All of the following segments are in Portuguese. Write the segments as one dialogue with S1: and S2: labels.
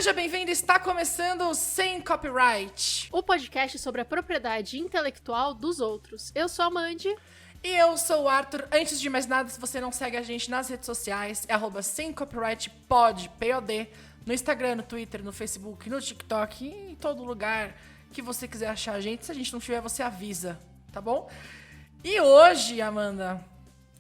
S1: Seja bem-vindo, está começando o Sem Copyright.
S2: O podcast sobre a propriedade intelectual dos outros. Eu sou a Mandy.
S1: E eu sou o Arthur. Antes de mais nada, se você não segue a gente nas redes sociais, é @semcopyrightpod, P-O-D, no Instagram, no Twitter, no Facebook, no TikTok e em todo lugar que você quiser achar a gente. Se a gente não tiver, você avisa, tá bom? E hoje, Amanda,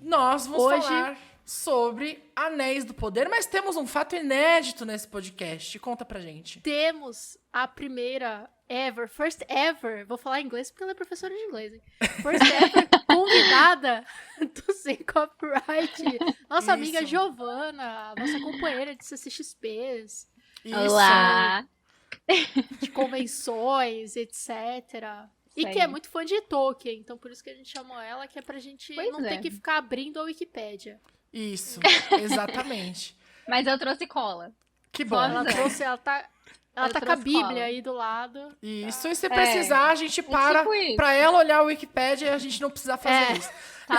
S1: nós vamos falar sobre Anéis do Poder, mas temos um fato inédito nesse podcast. Conta pra gente.
S2: Temos a primeira first ever, vou falar em inglês porque ela é professora de inglês, hein? First ever convidada do Sem Copyright. Nossa amiga Giovana, nossa companheira de CCXPs.
S3: Olá!
S2: De convenções, etc. E que é muito fã de Tolkien, então por isso que a gente chamou ela, que é pra gente não ter que ficar abrindo a Wikipédia.
S1: Isso, exatamente.
S3: Mas eu trouxe cola.
S1: Que bom.
S2: Ela trouxe, ela tá com a Bíblia cola aí do lado.
S1: Isso, e se precisar, a gente para pra ela olhar a Wikipédia e a gente não precisar fazer isso.
S3: Tá.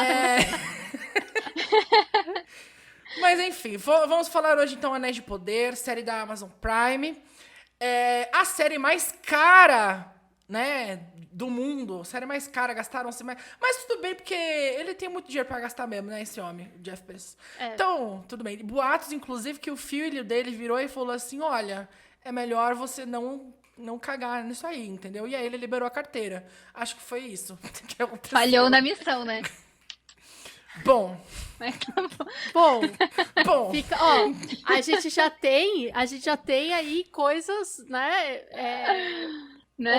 S1: Mas enfim, vamos falar hoje então Anéis de Poder, série da Amazon Prime. A série mais cara, né, do mundo. Série mais cara, gastaram-se mais. Mas tudo bem, porque ele tem muito dinheiro pra gastar mesmo, né, esse homem, o Jeff Bezos. Então, tudo bem. Boatos, inclusive, que o filho dele virou e falou assim, olha, é melhor você não cagar nisso aí, entendeu? E aí ele liberou a carteira. Acho que foi isso.
S3: Falhou na missão, né?
S1: Bom.
S2: Fica, a gente já tem aí coisas, né?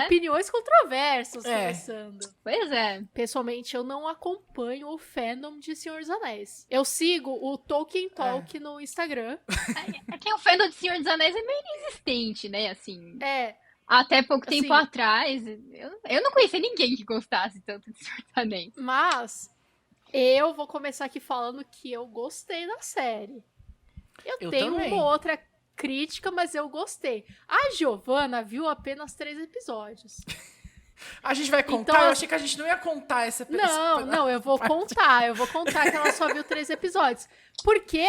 S2: Opiniões controversas começando.
S3: Pois é.
S2: Pessoalmente, eu não acompanho o fandom de Senhor dos Anéis. Eu sigo o Tolkien Talk no Instagram.
S3: Aqui o fandom de Senhor dos Anéis é meio inexistente, né? Assim.
S2: Até
S3: pouco tempo atrás, eu não conhecia ninguém que gostasse tanto de Senhor dos Anéis.
S2: Mas eu vou começar aqui falando que eu gostei da série. Eu tenho
S1: também.
S2: uma outra crítica, mas eu gostei. A Giovana viu apenas 3 episódios.
S1: A gente vai contar?
S2: Então,
S1: eu achei que a gente não ia contar esse episódio.
S2: Não, eu vou contar. Eu vou contar que ela só viu 3 episódios. Porque,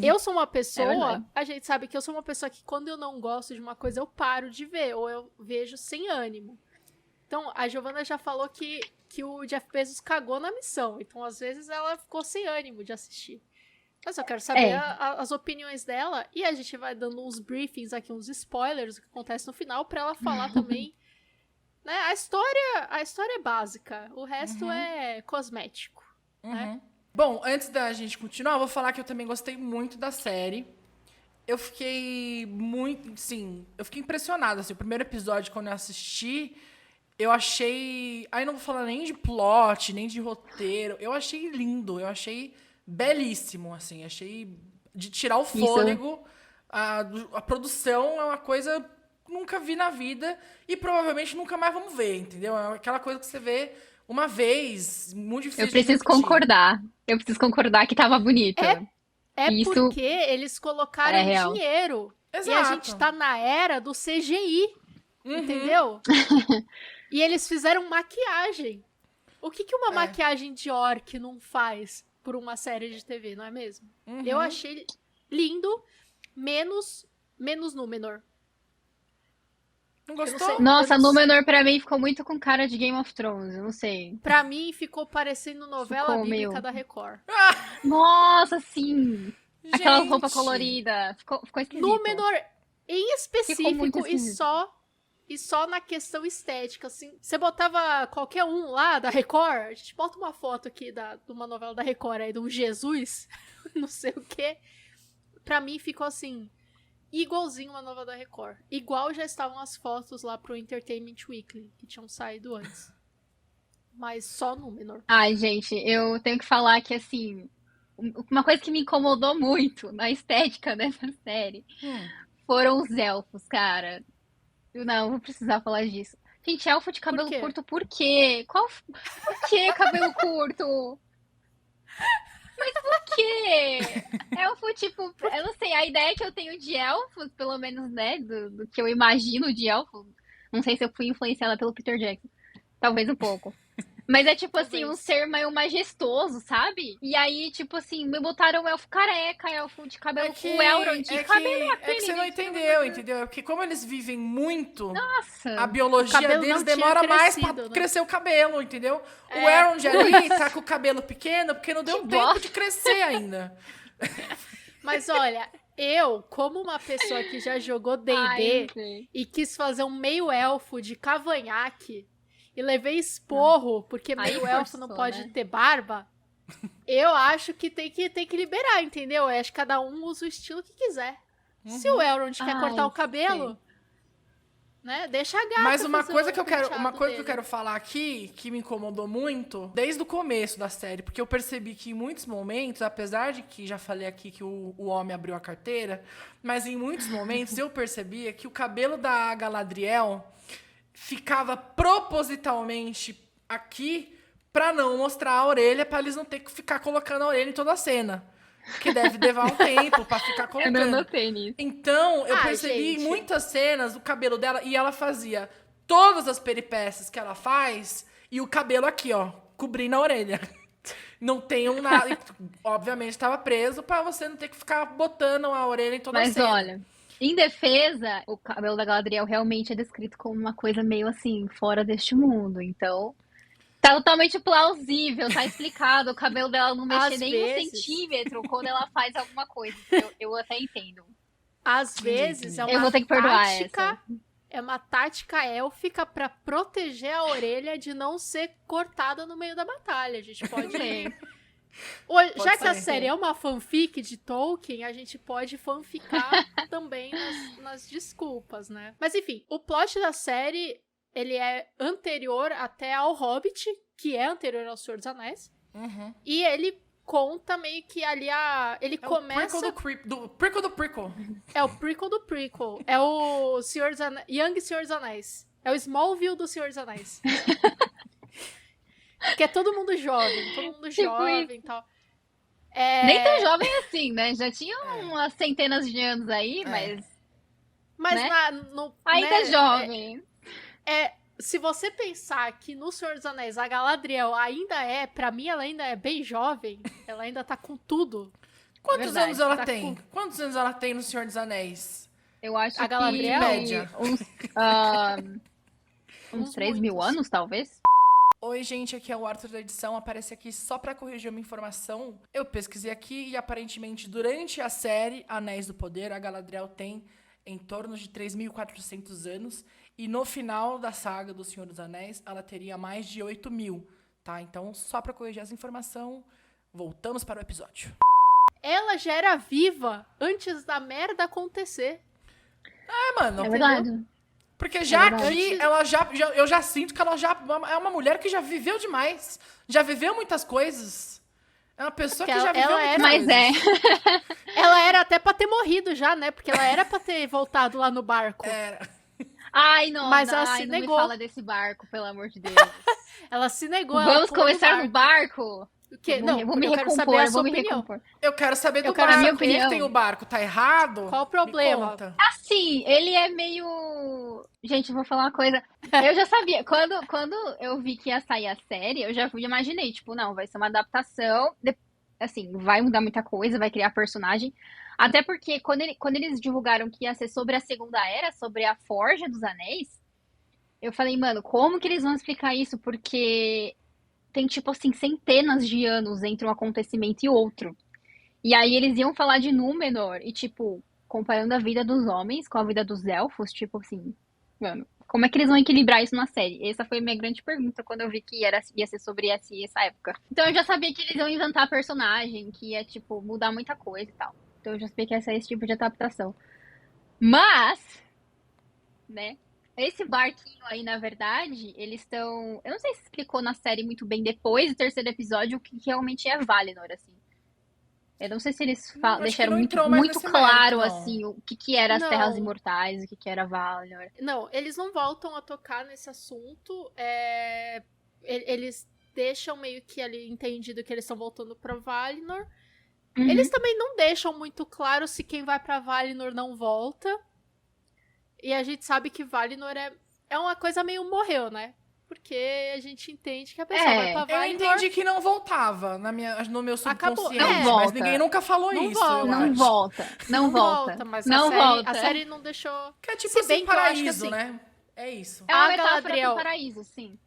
S2: eu sou uma pessoa... a gente sabe que eu sou uma pessoa que quando eu não gosto de uma coisa, eu paro de ver. Ou eu vejo sem ânimo. Então, a Giovana já falou que o Jeff Bezos cagou na missão. Então, às vezes, ela ficou sem ânimo de assistir. Mas eu quero saber as opiniões dela. E a gente vai dando uns briefings aqui, uns spoilers, o que acontece no final, pra ela falar também. Né? A história é básica. O resto é cosmético. Né?
S1: Bom, antes da gente continuar, eu vou falar que eu também gostei muito da série. Eu fiquei eu fiquei impressionada. Assim, o primeiro episódio, quando eu assisti, eu achei... Aí não vou falar nem de plot, nem de roteiro. Eu achei lindo, eu achei belíssimo, assim. Achei de tirar o fôlego. A produção é uma coisa que nunca vi na vida e provavelmente nunca mais vamos ver, entendeu? É aquela coisa que você vê uma vez, muito difícil.
S3: Eu preciso concordar. Eu preciso concordar que tava bonito.
S2: Isso porque eles colocaram dinheiro.
S1: Exato.
S2: E a gente tá na era do CGI. Entendeu? E eles fizeram maquiagem. O que uma maquiagem de orc não faz por uma série de TV, não é mesmo? Eu achei lindo, menos Númenor.
S1: Não gostou?
S3: Nossa, Númenor pra mim ficou muito com cara de Game of Thrones, eu não sei.
S2: Pra mim ficou parecendo novela bíblica da Record.
S3: Nossa, sim!
S1: Gente.
S3: Aquela roupa colorida. Ficou esquisito.
S2: Númenor em específico e só na questão estética, assim. Você botava qualquer um lá da Record, a gente bota uma foto aqui de uma novela da Record aí, de um Jesus, não sei o quê. Pra mim ficou assim, igualzinho uma novela da Record. Igual já estavam as fotos lá pro Entertainment Weekly, que tinham saído antes. Mas só Númenor.
S3: Ai, gente, eu tenho que falar que, assim, uma coisa que me incomodou muito na estética dessa série foram os elfos, cara. Não, vou precisar falar disso. Gente, elfo de cabelo curto, por quê? Por que cabelo curto? Mas por quê? Elfo, tipo, eu não sei, a ideia que eu tenho de elfos, pelo menos, né, do que eu imagino de elfo, não sei se eu fui influenciada pelo Peter Jackson, talvez um pouco. Mas é tipo assim, um ser meio majestoso, sabe? E aí, tipo assim, me botaram o elfo careca, elfo de cabelo, o Elrond de cabelo
S1: É que você não entendeu, entendeu? É porque como eles vivem muito,
S3: Nossa,
S1: a biologia deles demora mais pra crescer o cabelo, entendeu? O Elrond ali tá com o cabelo pequeno porque não deu tempo de crescer ainda.
S2: Mas olha, eu, como uma pessoa que já jogou D&D e quis fazer um meio elfo de cavanhaque e levei esporro, porque meio elfo não pode ter barba, eu acho que tem que liberar, entendeu? Eu acho que cada um usa o estilo que quiser. Se o Elrond quer cortar o cabelo, né? Deixa a gata.
S1: Mas uma coisa que eu quero falar aqui, que me incomodou muito, desde o começo da série, porque eu percebi que em muitos momentos, apesar de que já falei aqui que o homem abriu a carteira, mas em muitos momentos eu percebia que o cabelo da Galadriel ficava propositalmente aqui pra não mostrar a orelha, pra eles não ter que ficar colocando a orelha em toda a cena. Que deve levar um tempo pra ficar colocando.
S3: Eu não notei nisso.
S1: Então, eu percebi em muitas cenas o cabelo dela, e ela fazia todas as peripécias que ela faz, e o cabelo aqui, ó, cobrindo a orelha. Não tem um nada. Obviamente, estava preso pra você não ter que ficar botando a orelha em toda a cena.
S3: Mas olha, em defesa, o cabelo da Galadriel realmente é descrito como uma coisa meio assim, fora deste mundo. Então, tá totalmente plausível, tá explicado. O cabelo dela não mexe nem um centímetro quando ela faz alguma coisa. Eu até entendo.
S2: Às vezes é uma
S3: eu vou ter que perdoar
S2: tática, é uma tática élfica pra proteger a orelha de não ser cortada no meio da batalha. A gente pode já que a série é uma fanfic de Tolkien, a gente pode fanficar também nas desculpas, né? Mas enfim, o plot da série, ele é anterior até ao Hobbit, que é anterior ao Senhor dos Anéis. E ele conta meio que ali ele começa...
S1: O prequel do prequel.
S2: É o prequel do prequel. É o Young Senhor dos Anéis. É o Smallville do Senhor dos Anéis. Que é todo mundo jovem e tal.
S3: Nem tão jovem assim, né? Já tinha umas centenas de anos aí, mas
S2: né?
S3: ainda jovem.
S2: Se você pensar que no Senhor dos Anéis a Galadriel pra mim ela ainda é bem jovem, ela ainda tá com tudo.
S1: Quantos anos ela tem? Quantos anos ela tem no Senhor dos Anéis?
S3: Eu acho
S2: a Galadriel,
S1: média.
S3: Uns 3.000 anos, talvez.
S1: Oi, gente, aqui é o Arthur da edição. Aparece aqui só pra corrigir uma informação. Eu pesquisei aqui e aparentemente durante a série Anéis do Poder, a Galadriel tem em torno de 3.400 anos. E no final da saga do Senhor dos Anéis, ela teria mais de 8.000, tá? Então, só pra corrigir essa informação, voltamos para o episódio.
S2: Ela já era viva antes da merda acontecer.
S1: Mano.
S3: É verdade.
S1: Porque aqui, eu já sinto que ela já é uma mulher que já viveu demais. Já viveu muitas coisas. É uma pessoa que já viveu muitas coisas.
S3: Mas
S2: Ela era até pra ter morrido já, né? Porque ela era pra ter voltado lá no barco.
S1: Era.
S3: Ai, não,
S2: mas ela se negou.
S3: Não me fala desse barco, pelo amor de Deus.
S2: Ela se negou.
S3: Vamos começar no barco?
S2: O quê? Não,
S3: vou me recompor, eu vou me recompor.
S1: Eu quero saber do barco.
S3: Minha opinião.
S1: Quem tem o barco tá errado?
S2: Qual o problema?
S3: Assim, ele é meio... Gente, eu vou falar uma coisa. Eu já sabia. Quando eu vi que ia sair a série, eu já imaginei, tipo, não, vai ser uma adaptação. Assim, vai mudar muita coisa, vai criar personagem. Até porque quando eles divulgaram que ia ser sobre a Segunda Era, sobre a Forja dos Anéis, eu falei, mano, como que eles vão explicar isso? Porque tem, tipo assim, centenas de anos entre um acontecimento e outro. E aí eles iam falar de Númenor e, tipo, comparando a vida dos homens com a vida dos elfos, tipo assim, mano, como é que eles vão equilibrar isso na série? Essa foi a minha grande pergunta quando eu vi que ia ser sobre essa época. Então eu já sabia que eles iam inventar personagem, que ia, tipo, mudar muita coisa e tal. Então eu já sabia que ia ser esse tipo de adaptação. Mas, né, esse barquinho aí, na verdade, eles estão... Eu não sei se explicou na série muito bem depois do terceiro episódio o que realmente é Valinor, assim. Eu não sei se eles deixaram muito claro, assim, o que era as Terras Imortais, o que era Valinor.
S2: Não, eles não voltam a tocar nesse assunto. Eles deixam meio que ali entendido que eles estão voltando pra Valinor. Uhum. Eles também não deixam muito claro se quem vai pra Valinor não volta. E a gente sabe que Valinor é uma coisa meio morreu, né? porque a gente entende que a pessoa vai pra Valinor.
S1: Eu entendi que não voltava no meu subconsciente,
S3: Acabou.
S1: mas ninguém nunca falou
S2: não
S1: isso.
S2: Volta.
S3: Não volta. Não volta.
S2: Mas
S3: não
S2: a série não deixou.
S1: Que é tipo
S2: Se
S1: assim,
S2: bem que eu acho que,
S1: paraíso,
S2: assim,
S1: né? É isso.
S3: É uma
S2: A
S3: metáfora
S2: Galadriel.
S3: pro paraíso, sim.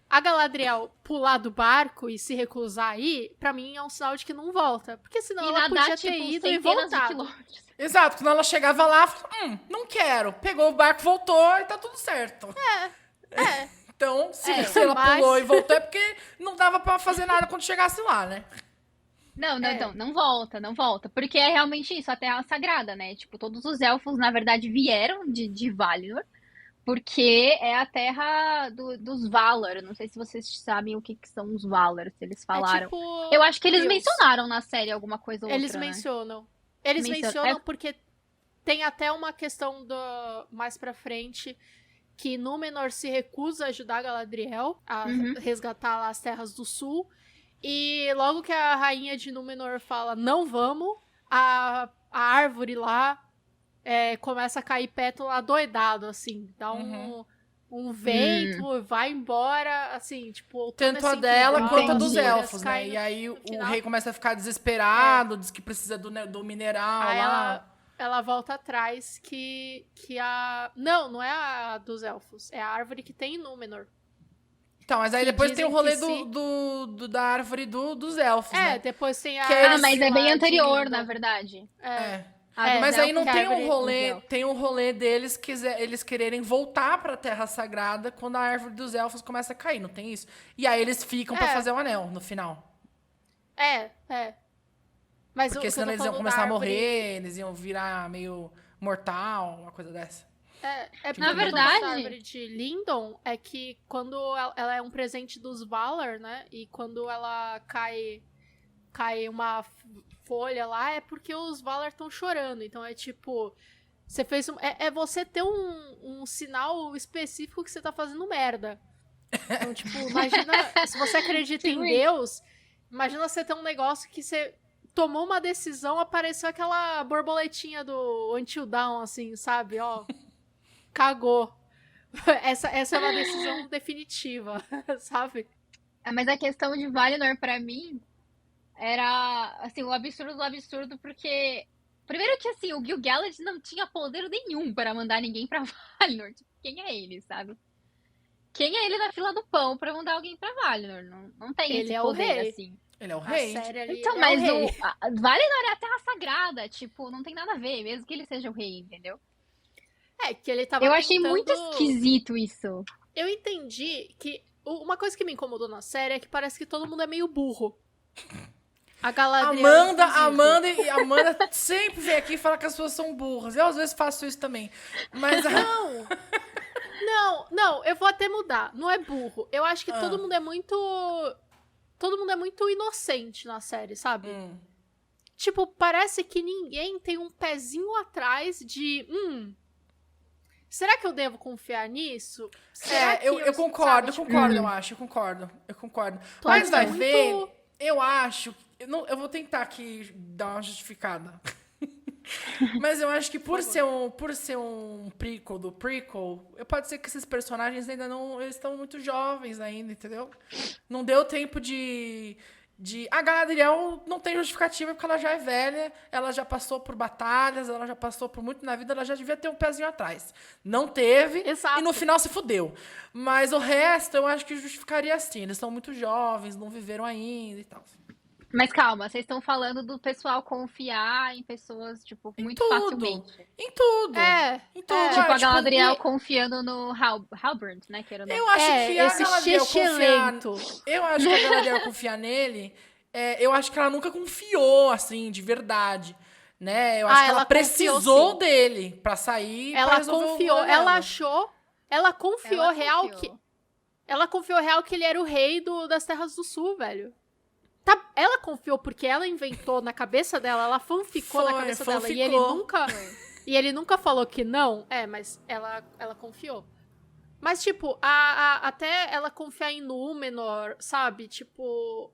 S2: A Galadriel pular do barco e se recusar a ir, pra mim é um sinal de que não volta. Porque senão ela podia ter ido e voltado.
S1: Exato, quando ela chegava lá, não quero. Pegou o barco, voltou e tá tudo certo. Então, se ela pulou e voltou, é porque não dava pra fazer nada quando chegasse lá, né?
S3: Não volta. Porque é realmente isso, a Terra Sagrada, né? Tipo, todos os elfos, na verdade, vieram de Valinor. Porque é a terra dos Valar. Não sei se vocês sabem o que são os Valar, se eles falaram. Eu acho que eles mencionaram na série alguma coisa ou outra,
S2: Eles mencionam. Eles mencionam porque tem até uma questão mais pra frente que Númenor se recusa a ajudar a Galadriel a resgatar lá as Terras do Sul. E logo que a rainha de Númenor fala, não vamos, a árvore lá começa a cair pétala adoidado, assim. Dá um vento, vai embora, assim, tipo...
S1: Tanto a dela quanto a dos elfos, né? E aí o rei começa a ficar desesperado, diz que precisa do mineral
S2: aí
S1: lá.
S2: Ela volta atrás que a... Não é a dos elfos. É a árvore que tem em Númenor.
S1: Então, mas aí depois tem o rolê da árvore dos elfos, né?
S2: Depois tem a...
S3: mas é bem anterior, na verdade.
S1: Mas aí não tem um rolê... Tem um rolê deles que eles quererem voltar pra Terra Sagrada quando a árvore dos elfos começa a cair, não tem isso? E aí eles ficam pra fazer o anel no final.
S2: Mas
S1: porque senão eles iam começar a morrer, eles iam virar meio mortal, uma coisa dessa.
S3: Na verdade,
S2: a árvore de Lindon é que quando ela é um presente dos Valar, né? E quando ela cai uma folha lá, é porque os Valar estão chorando. Então é tipo, você fez você ter um sinal específico que você tá fazendo merda. Então, tipo, imagina, se você acredita em Deus, imagina você ter um negócio que você tomou uma decisão, apareceu aquela borboletinha do Until Dawn, assim, sabe? Ó, cagou. Essa é uma decisão definitiva, sabe?
S3: Mas a questão de Valinor, pra mim, era, assim, o absurdo do absurdo, porque... Primeiro que, assim, o Gil-galad não tinha poder nenhum para mandar ninguém pra Valinor. Tipo, quem é ele, sabe? Quem é ele na fila do pão pra mandar alguém pra Valinor? Não tem
S2: ele
S3: esse poder,
S2: o rei.
S3: assim.
S1: Ele é o rei.
S3: Então, mas Valinor é a Terra Sagrada. Tipo, não tem nada a ver, mesmo que ele seja o rei, entendeu?
S2: Que ele tava
S3: Eu achei muito esquisito isso.
S2: Eu entendi que... Uma coisa que me incomodou na série é que parece que todo mundo é meio burro. A Galadriel...
S1: Amanda sempre vem aqui e fala que as pessoas são burras. Eu, às vezes, faço isso também. Mas...
S2: Não, eu vou até mudar. Não é burro. Eu acho que todo mundo é muito... Todo mundo é muito inocente na série, sabe? Tipo, parece que ninguém tem um pezinho atrás de... será que eu devo confiar nisso?
S1: Eu concordo, eu concordo. Mas vai ver, eu acho... Eu vou tentar aqui dar uma justificada. Mas eu acho que por ser um prequel do prequel, pode ser que esses personagens ainda não... Eles estão muito jovens ainda, entendeu? Não deu tempo de... A Galadriel não tem justificativa porque ela já é velha, ela já passou por batalhas, ela já passou por muito na vida, ela já devia ter um pezinho atrás. Não teve, e no final se fudeu. Mas o resto eu acho que justificaria assim. Eles são muito jovens, não viveram ainda e tal.
S3: Mas calma, vocês estão falando do pessoal confiar em pessoas, tipo, muito facilmente.
S1: Em tudo. Em tudo.
S3: Tipo, a Galadriel confiando no Halbrand, né? Que era
S1: eu acho que a Galadriel Eu acho que a Galadriel confiar nele, eu acho que ela nunca confiou, assim, de verdade. Né? Eu acho que ela precisou dele pra sair.
S2: Ela confiou, ela confiou real que ele era o rei das Terras do Sul, velho. Ela confiou porque ela inventou na cabeça dela, ela fanficou na cabeça dela. E ele nunca falou que não. Mas ela confiou. Mas, tipo, até ela confiar em Númenor, sabe? Tipo,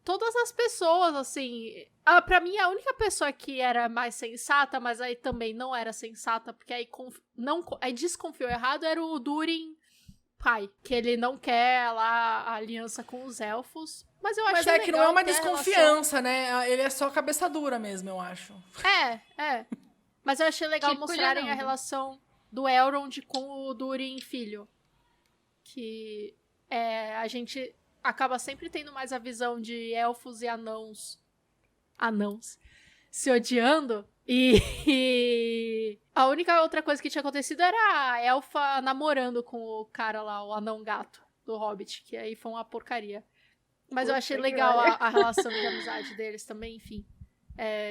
S2: todas as pessoas, assim. Pra mim, a única pessoa que era mais sensata, mas aí também não era sensata, porque aí desconfiou errado, era o Durin pai. Que ele não quer lá a aliança com os elfos. Mas eu achei
S1: Mas é que não é uma
S2: ter a
S1: desconfiança, né? Ele é só cabeça dura mesmo, eu acho.
S2: É. Mas eu achei legal
S3: Tipo,
S2: mostrarem
S3: já
S2: a
S3: não.
S2: relação do Elrond com o Durin filho. Que a gente acaba sempre tendo mais a visão de elfos e anãos se odiando. E a única outra coisa que tinha acontecido era a elfa namorando com o cara lá, o anão gato do Hobbit, que aí foi uma porcaria. Mas eu achei legal a relação de amizade deles também, enfim.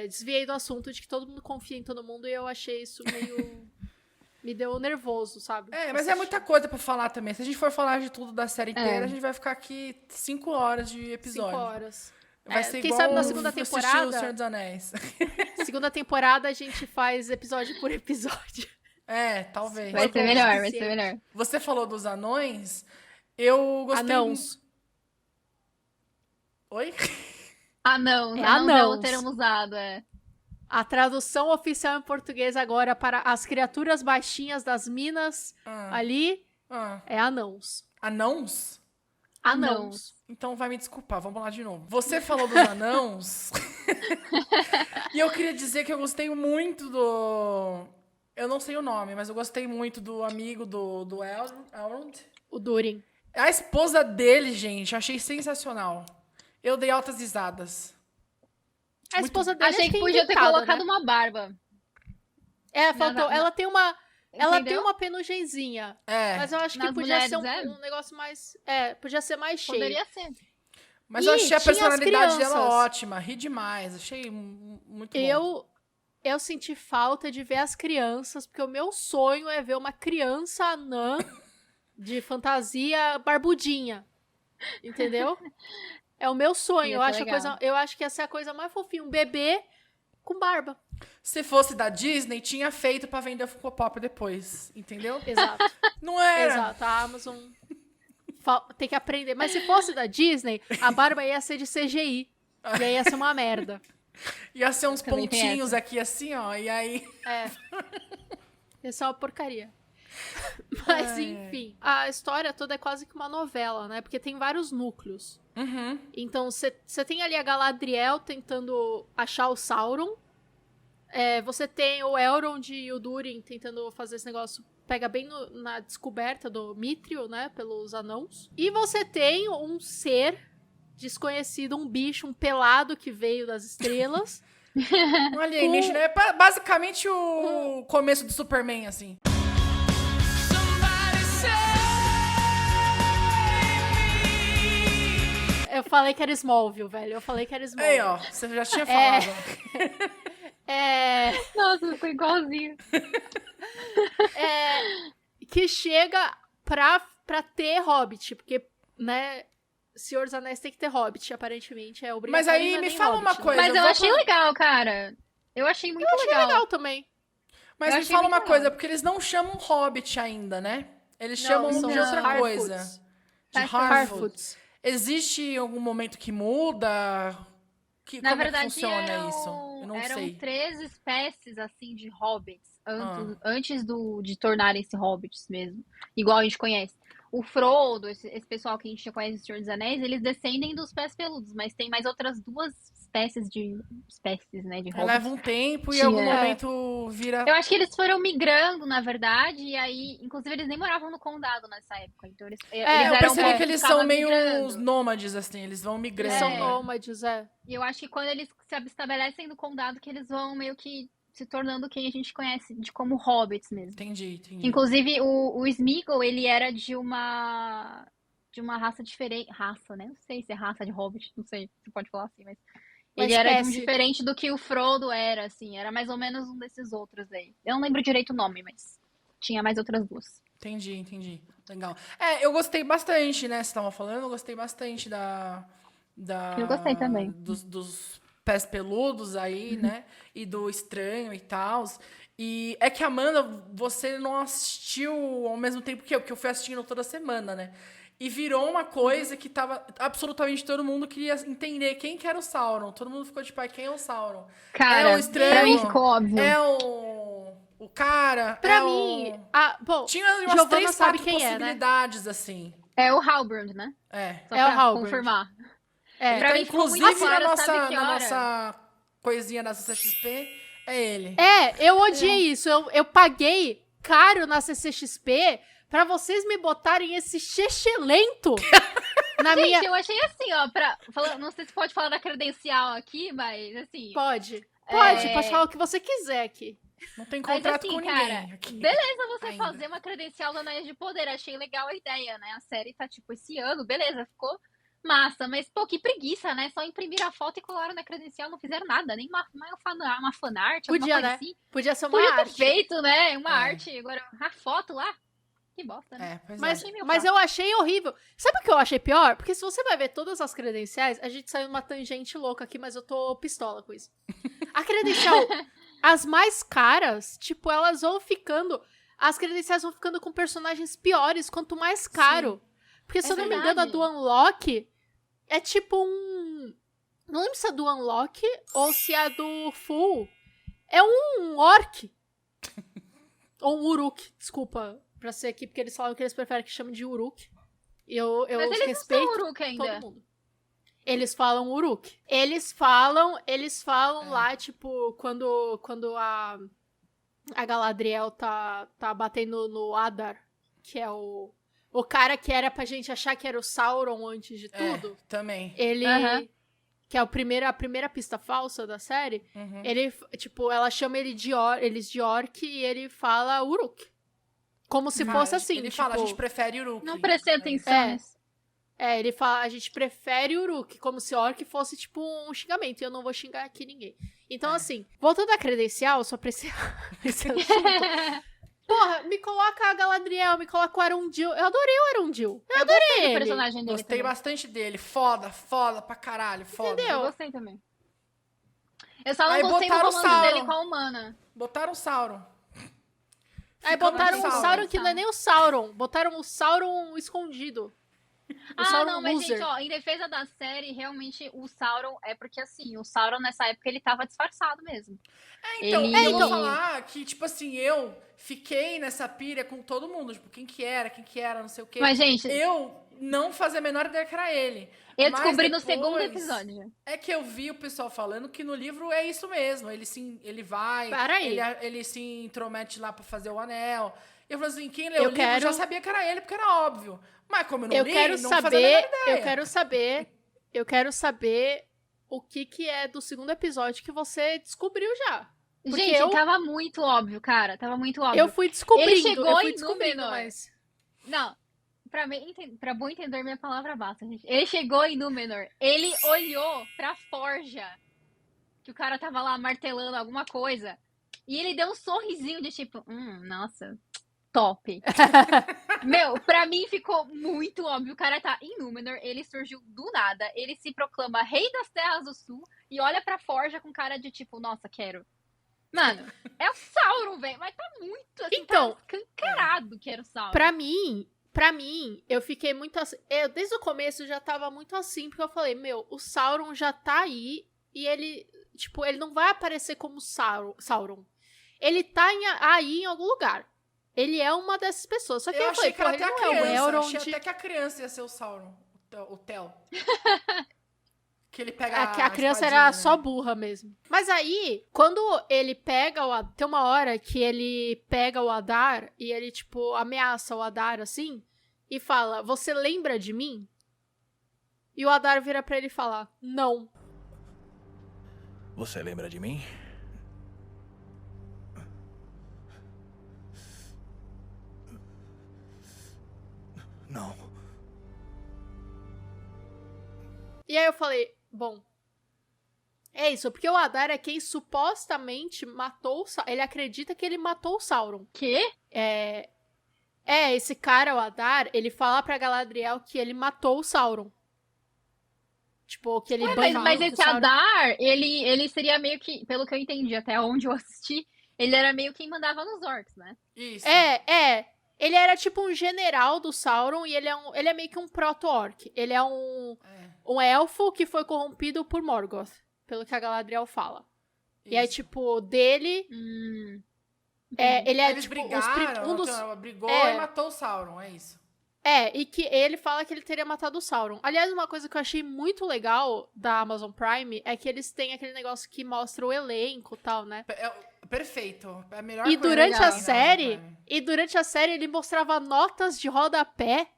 S2: Desviei do assunto de que todo mundo confia em todo mundo e eu achei isso meio... me deu nervoso, sabe?
S1: Mas é muita coisa pra falar também. Se a gente for falar de tudo da série inteira, a gente vai ficar aqui 5 horas de episódio.
S2: 5 horas.
S1: Vai ser
S2: quem
S1: igual
S2: sabe na segunda
S1: assistir
S2: temporada...
S1: O Senhor dos Anéis.
S2: Segunda temporada a gente faz episódio por episódio.
S1: Talvez.
S3: Vai ser melhor.
S1: Você falou dos anões. Eu gostei...
S2: Anãos.
S1: Oi?
S3: Anãos.
S2: Anãos.
S3: É o termo usado,
S2: A tradução oficial em português agora para as criaturas baixinhas das minas ali é anãos.
S1: Anãos?
S2: Anãos.
S1: Então vai me desculpar, vamos lá de novo. Você falou dos anãos. E eu queria dizer que eu gostei muito do... Eu não sei o nome, mas eu gostei muito do amigo do Elrond.
S2: O Durin.
S1: A esposa dele, gente, eu achei sensacional. Eu dei altas risadas.
S2: A esposa dele
S3: Achei
S2: acho
S3: que
S2: é
S3: podia ter
S2: inventada,
S3: colocado
S2: né?
S3: uma barba.
S2: Faltou. Ela tem uma... Ela tem uma penugenzinha. Mas eu acho que
S3: Nas
S2: podia
S3: mulheres,
S2: ser um negócio mais... podia ser mais cheio.
S3: Poderia ser.
S1: Mas eu achei a
S2: tinha as
S1: personalidade dela
S2: crianças.
S1: ótima. Ri demais. Achei muito bom.
S2: Eu senti falta de ver as crianças, porque o meu sonho é ver uma criança anã de fantasia barbudinha. Entendeu? É o meu sonho. Eu acho que essa é a coisa mais fofinha. Um bebê com barba.
S1: Se fosse da Disney, tinha feito pra vender Funko Pop depois. Entendeu?
S2: Exato.
S1: Não era.
S2: Exato. A Amazon tem que aprender. Mas se fosse da Disney, a barba ia ser de CGI. E aí ia ser uma merda.
S1: Ia ser uns
S3: Também tem
S1: pontinhos
S3: essa.
S1: aqui assim, ó. E aí...
S2: Ia ser uma porcaria. Mas, enfim. A história toda é quase que uma novela, né? Porque tem vários núcleos.
S1: Uhum.
S2: Então, você tem ali a Galadriel tentando achar o Sauron. Você tem o Elrond e o Durin tentando fazer esse negócio. Pega bem na descoberta do Mithril, né? Pelos anãos. E você tem um ser desconhecido, um bicho, um pelado que veio das estrelas.
S1: Um alienígena. É basicamente o começo do Superman, assim.
S2: Eu falei que era Smallville, velho. Eu falei que era Smallville.
S1: Aí, ó. Você já tinha falado.
S3: Nossa, ficou igualzinho.
S2: Que chega pra ter Hobbit, porque, né, Senhor dos Anéis tem que ter Hobbit, aparentemente, é obrigatório.
S1: Mas aí me fala uma coisa.
S3: Mas eu achei legal, cara. Eu achei muito
S2: Eu achei legal também.
S1: Mas
S3: Eu
S1: me
S3: achei
S1: fala
S3: muito
S1: uma
S3: legal.
S1: coisa, porque eles não chamam Hobbit ainda, né? Eles chamam
S2: são
S1: de outra
S2: Harfoots.
S1: coisa. De
S3: Harfoots.
S1: Harfoots. Existe algum momento que muda?
S3: Na
S1: Como
S3: verdade,
S1: é que funciona isso? Eu não
S3: eram
S1: sei.
S3: 3 espécies, assim, de hobbits, antes de tornarem-se hobbits mesmo, igual a gente conhece. O Frodo, esse pessoal que a gente já conhece, o Senhor dos Anéis, eles descendem dos pés peludos, mas tem mais outras 2 espécies, né, de hobbits.
S1: Leva um tempo e em algum momento vira...
S3: Eu acho que eles foram migrando, na verdade, e aí, inclusive, eles nem moravam no condado nessa época. Então, eles
S1: eu
S3: eram
S1: percebi que eles são meio
S3: migrando.
S1: uns nômades, assim, eles vão migrando.
S2: Eles são
S1: né?
S2: nômades,
S3: E eu acho que quando eles se estabelecem no condado, que eles vão meio que se tornando quem a gente conhece de como hobbits mesmo.
S1: Entendi.
S3: Inclusive, o Sméagol, ele era de uma raça diferente. Raça, né? Não sei se é raça de hobbit, não sei se pode falar assim, mas... Ele era de um diferente do que o Frodo era, assim. Era mais ou menos um desses outros aí. Eu não lembro direito o nome, mas tinha mais outras 2.
S1: Entendi. Legal. Eu gostei bastante, né? Você estava falando, eu gostei bastante
S3: Eu gostei também.
S1: Dos pés peludos aí, né? E do estranho e tal. E é que, Amanda, você não assistiu ao mesmo tempo que eu, porque eu fui assistindo toda semana, né? E virou uma coisa que tava... Absolutamente todo mundo queria entender quem que era o Sauron. Todo mundo ficou tipo, quem é o Sauron?
S3: Cara,
S1: é o estranho?
S3: pra mim ficou óbvio.
S1: É o cara?
S2: Pra mim... Bom,
S1: tinha umas
S2: Giovanna
S1: 3,
S2: sabe
S1: 4
S2: quem
S1: possibilidades, assim.
S3: É o Halbrand, né? Só
S2: É o
S3: pra
S2: Halbrand.
S3: confirmar.
S1: Ele
S3: Pra
S1: tá,
S3: mim ficou
S1: inclusive,
S3: muito claro, sabe que
S1: na
S3: hora?
S1: nossa coisinha da CCXP, é ele.
S2: Eu odiei isso. Eu paguei caro na CCXP pra vocês me botarem esse chechelento na
S3: Gente,
S2: minha...
S3: eu achei assim, ó, não sei se pode falar da credencial aqui, mas assim...
S2: Pode
S3: É.
S2: falar o que você quiser aqui.
S1: Não tem
S3: Mas
S1: contrato
S3: assim,
S1: com
S3: cara,
S1: ninguém aqui.
S3: beleza você
S1: Ainda.
S3: fazer uma credencial da Anéis de Poder, achei legal a ideia, né? A série tá tipo esse ano, beleza, ficou massa, mas pô, que preguiça, né? Só imprimiram a foto e colaram na credencial, não fizeram nada, nem uma fanart, alguma
S2: Podia,
S3: coisa
S2: né?
S3: assim.
S2: Podia ser uma
S3: Podia ter
S2: arte.
S3: feito, né? Uma arte, agora a foto lá, que bosta, né?
S1: Pois
S2: Mas eu achei horrível. Sabe o que eu achei pior? Porque se você vai ver todas as credenciais, a gente saiu numa tangente louca aqui, mas eu tô pistola com isso. A credencial, as mais caras, tipo, elas vão ficando... As credenciais vão ficando com personagens piores, quanto mais caro. Porque, se eu não me engano, a do Unlock é tipo um... Não lembro se é do Unlock ou se é do Full. É um orc. Ou um uruk, desculpa. Pra ser aqui, porque eles falam que eles preferem que chame de uruk. E eu
S3: Mas eles
S2: respeito
S3: não são Uruk ainda.
S2: todo mundo. Eles falam uruk. Eles falam lá, tipo, quando a Galadriel tá batendo no Adar, que é o cara que era pra gente achar que era o Sauron antes de tudo.
S1: Também.
S2: Ele... Que é a primeira pista falsa da série. Ele, tipo, ela chama eles de orc e ele fala uruk. Como se fosse assim,
S1: Ele
S2: tipo...
S1: fala, a gente prefere Uruk.
S3: Não prestei atenção nisso.
S2: Ele fala, a gente prefere uruk, como se orc fosse, tipo, um xingamento. E eu não vou xingar aqui ninguém. Então, assim, voltando à credencial, só pra esse assunto... Porra, me coloca a Galadriel, me coloca o Arundil. Eu adorei o Arundil. Eu adorei ele.
S3: O personagem dele
S1: Gostei
S3: também.
S1: bastante dele. Foda pra caralho. Foda.
S2: Entendeu?
S3: Eu gostei também. Eu só não
S1: Aí
S3: gostei do
S1: botaram o
S3: romance
S1: Sauron.
S3: dele com a humana.
S1: Botaram o Sauron.
S2: Aí
S1: Ficou
S2: botaram
S1: no
S2: o Sauron que não é nem o Sauron. Botaram o Sauron escondido. O Sauron
S3: não, mas
S2: loser.
S3: gente, ó, em defesa da série, realmente o Sauron é porque assim, o Sauron nessa época ele tava disfarçado mesmo.
S1: Então,
S3: Ele-
S1: eu vou falar que, tipo assim, eu fiquei nessa pilha com todo mundo. Tipo, quem que era, não sei o quê.
S3: Mas, gente,
S1: Eu não fazia a menor ideia que era ele.
S3: eu
S1: Mas
S3: descobri no
S1: depois
S3: segundo episódio.
S1: É que eu vi o pessoal falando que no livro é isso mesmo. Ele vai,
S2: Para aí.
S1: ele se intromete lá pra fazer o anel. Eu falei assim, quem leu
S2: Eu
S1: o livro
S2: quero-
S1: já sabia que era ele, porque era óbvio. Mas como eu não
S2: Eu
S1: li,
S2: quero
S1: não fazia a menor ideia.
S2: eu quero saber o que é do segundo episódio que você descobriu já. Porque
S3: Gente, tava muito óbvio, cara. Tava muito óbvio.
S2: Eu fui descobrindo,
S3: Ele chegou em
S2: descobrindo,
S3: Númenor.
S2: mas...
S3: Não, pra bom entender, minha palavra basta, gente. Ele chegou em Númenor, ele olhou pra forja, que o cara tava lá martelando alguma coisa, e ele deu um sorrisinho de tipo, nossa, top. Meu, pra mim ficou muito óbvio, o cara tá em Númenor, ele surgiu do nada, ele se proclama rei das terras do sul, e olha pra forja com cara de tipo, nossa, quero. Mano, é o Sauron, velho, mas tá muito assim,
S2: Então,
S3: tá escancarado que era o Sauron.
S2: Pra mim, eu fiquei muito assim. Desde o começo já tava muito assim, porque eu falei, meu, o Sauron já tá aí e ele, tipo, ele não vai aparecer como Sauron. Ele tá aí em algum lugar. Ele é uma dessas pessoas. Só que eu falei,
S1: achei que era
S2: pô, ele
S1: até a
S2: não é o
S1: criança.
S2: Elrond.
S1: Achei até que a criança ia ser o Sauron. O Theo. Que ele pega
S2: A criança
S1: espadinha,
S2: era
S1: né?
S2: só burra mesmo. Mas aí, quando ele pega tem uma hora que ele pega o Adar e ele, tipo, ameaça o Adar assim e fala, você lembra de mim? E o Adar vira pra ele e fala, não.
S4: Você lembra de mim? Não.
S2: E aí eu falei, bom, é isso, porque o Adar é quem supostamente matou o Sauron. Ele acredita que ele matou o Sauron.
S3: Quê?
S2: Esse cara, o Adar, ele fala pra Galadriel que ele matou o Sauron. Tipo, que ele baniu
S3: Mas
S2: o
S3: esse
S2: Sauron.
S3: Adar, ele seria meio que, pelo que eu entendi, até onde eu assisti, ele era meio quem mandava nos orcs, né?
S1: Isso.
S2: Ele era tipo um general do Sauron e ele é meio que um proto-orc. Ele é um elfo que foi corrompido por Morgoth, pelo que a Galadriel fala. Isso. E aí, tipo, dele... ele é,
S1: eles
S2: tipo,
S1: brigaram, brigou e matou o Sauron, é isso.
S2: E que ele fala que ele teria matado o Sauron. Aliás, uma coisa que eu achei muito legal da Amazon Prime é que eles têm aquele negócio que mostra o elenco e tal, né?
S1: Perfeito. É a melhor
S2: e
S1: coisa
S2: durante
S1: legal,
S2: a série, ele mostrava notas de rodapé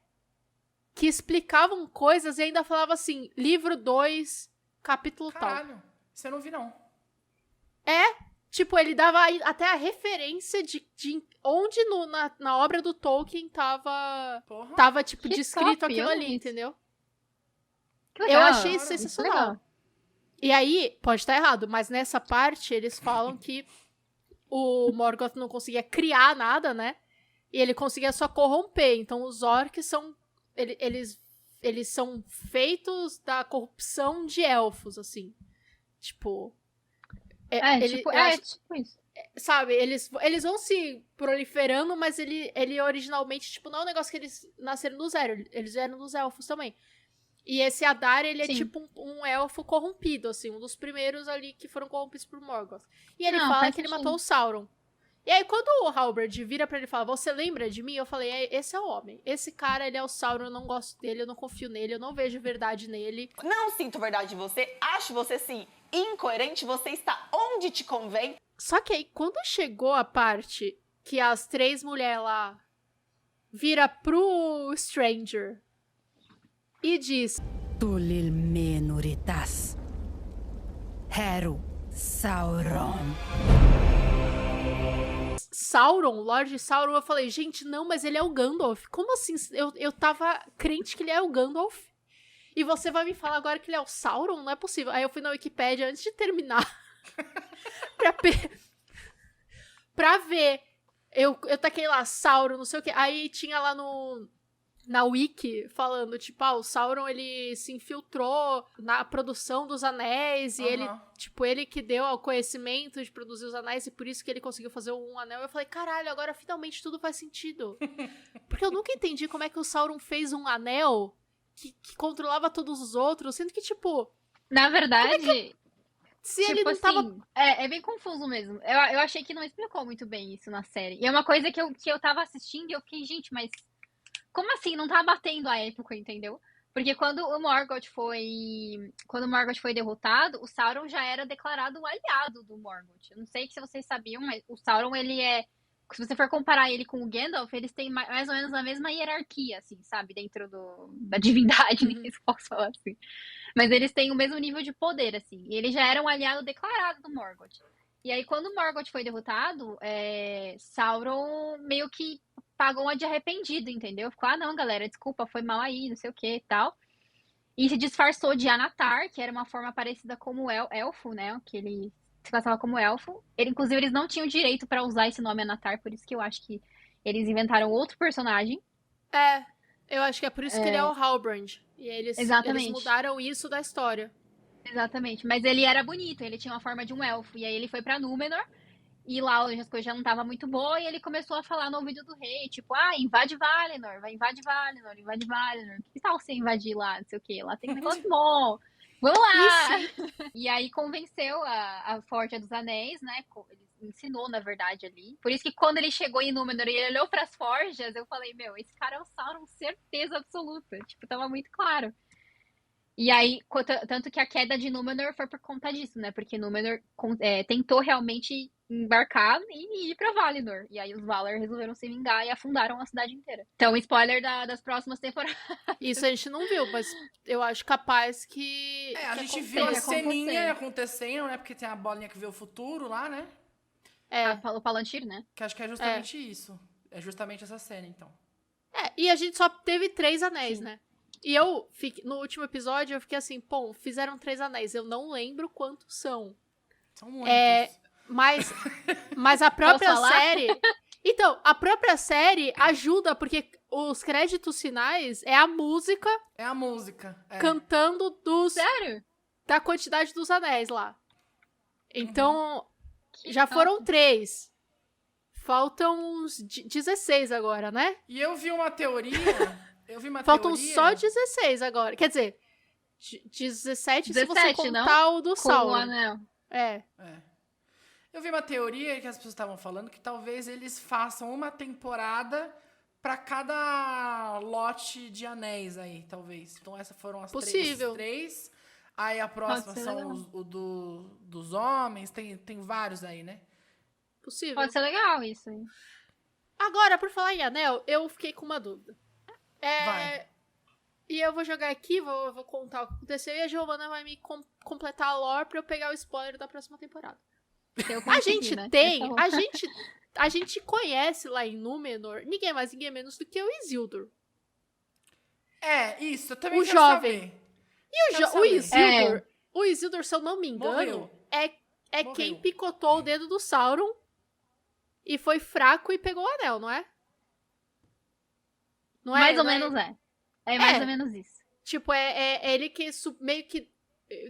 S2: que explicavam coisas e ainda falava assim, livro 2, capítulo tal.
S1: Caralho, isso eu não vi, não.
S2: Tipo, ele dava até a referência de onde na obra do Tolkien tava tipo, descrito aquilo ali, entendeu? Eu achei isso sensacional. E aí, pode estar errado, mas nessa parte eles falam que o Morgoth não conseguia criar nada, né? E ele conseguia só corromper. Então os orcs são... Eles são feitos da corrupção de elfos, assim. Tipo...
S3: tipo isso.
S2: Sabe, eles vão se proliferando, mas ele originalmente, tipo, não é um negócio que eles nasceram do zero. Eles vieram dos elfos também. E esse Adar, ele é tipo um elfo corrompido, assim, um dos primeiros ali que foram corrompidos por Morgoth. E ele fala que ele matou o Sauron. E aí, quando o Halberd vira pra ele e fala, você lembra de mim? Eu falei, esse é o homem. Esse cara, ele é o Sauron, eu não gosto dele, eu não confio nele, eu não vejo verdade nele.
S5: Não sinto verdade em você, acho você, sim, incoerente, você está onde te convém.
S2: Só que aí, quando chegou a parte que as 3 mulheres lá vira pro Stranger e diz...
S6: Tulil menuritas. Heru Sauron.
S2: Sauron, Lord Sauron, eu falei, gente, não, mas ele é o Gandalf. Como assim? Eu tava crente que ele é o Gandalf. E você vai me falar agora que ele é o Sauron? Não é possível. Aí eu fui na Wikipédia antes de terminar. pra ver. Eu taquei lá, Sauron, não sei o que. Aí tinha lá na Wiki falando, tipo, o Sauron, ele se infiltrou na produção dos anéis e ele que deu ao conhecimento de produzir os anéis e por isso que ele conseguiu fazer um anel. Eu falei, caralho, agora finalmente tudo faz sentido. Porque eu nunca entendi como é que o Sauron fez um anel que controlava todos os outros, sendo que, tipo...
S3: Na verdade...
S2: Se ele não tava...
S3: É bem confuso mesmo. Eu achei que não explicou muito bem isso na série. E é uma coisa que eu tava assistindo e eu fiquei, gente, mas... Como assim? Não tá batendo a época, entendeu? Porque quando o Morgoth foi derrotado, o Sauron já era declarado o aliado do Morgoth. Eu não sei se vocês sabiam, mas o Sauron, ele é... Se você for comparar ele com o Gandalf, eles têm mais ou menos a mesma hierarquia, assim, sabe? Dentro da divindade, nem sei se posso falar assim. Mas eles têm o mesmo nível de poder, assim. E ele já era um aliado declarado do Morgoth. E aí, quando o Morgoth foi derrotado, Sauron meio que pagou uma de arrependido, entendeu? Ficou, não, galera, desculpa, foi mal aí, não sei o que e tal. E se disfarçou de Anatar, que era uma forma parecida como elfo, né? Que ele se passava como elfo. Inclusive, eles não tinham direito pra usar esse nome Anatar, por isso que eu acho que eles inventaram outro personagem.
S2: Eu acho que é por isso que ele é o Halbrand. E eles mudaram isso da história.
S3: Exatamente. Mas ele era bonito, ele tinha uma forma de um elfo. E aí ele foi pra Númenor. E lá as coisas já não estavam muito boas. E ele começou a falar no ouvido do rei. Tipo, invade Valinor. Vai invadir Valinor. Invade Valinor. Que tal você invadir lá? Não sei o quê. Lá tem um negócio bom. Vamos lá! E aí convenceu a Forja dos Anéis, né? Ele ensinou, na verdade, ali. Por isso que quando ele chegou em Númenor e ele olhou pras forjas, eu falei, esse cara é o Sauron, certeza absoluta. Tipo, tava muito claro. E aí, tanto que a queda de Númenor foi por conta disso, né? Porque Númenor tentou realmente embarcar e ir pra Valinor. E aí os Valar resolveram se vingar e afundaram a cidade inteira. Então, spoiler das próximas temporadas.
S2: Isso a gente não viu, mas eu acho capaz que...
S1: a gente viu a ceninha acontecendo, né? Porque tem a bolinha que vê o futuro lá, né?
S3: O Palantir, né?
S1: Que acho que é justamente isso. É justamente essa cena, então.
S2: E a gente só teve 3 anéis, né? E no último episódio, eu fiquei assim, fizeram 3 anéis. Eu não lembro quantos são.
S1: São muitos.
S2: Mas a própria série... Então, a própria série ajuda, porque os créditos finais é a música...
S1: É a música.
S2: Cantando
S3: Sério?
S2: Da quantidade dos anéis lá. Então, já foram 3. Faltam uns 16 agora, né?
S1: E eu vi uma teoria.
S2: Faltam só 16 agora. Quer dizer, 17 se você contar o do Sauron.
S3: Com o anel.
S2: É.
S1: Eu vi uma teoria que as pessoas estavam falando que talvez eles façam uma temporada pra cada lote de anéis aí, talvez. Então essas foram as três. Aí a próxima são dos homens. Tem vários aí, né?
S2: Possível.
S3: Pode ser legal isso aí.
S2: Agora, por falar em anel, eu fiquei com uma dúvida.
S1: Vai.
S2: E eu vou jogar aqui, vou contar o que aconteceu e a Giovana vai me completar a lore pra eu pegar o spoiler da próxima temporada. A gente conhece lá em Númenor ninguém mais, ninguém menos do que o Isildur.
S1: Isso, eu também quero
S2: jovem.
S1: saber.
S2: E o Isildur, se eu não me engano,
S1: Morreu.
S2: é quem picotou o dedo do Sauron e foi fraco e pegou o anel, não é? Não é?
S3: Mais ou menos é. É mais ou menos isso.
S2: Tipo, é ele que meio que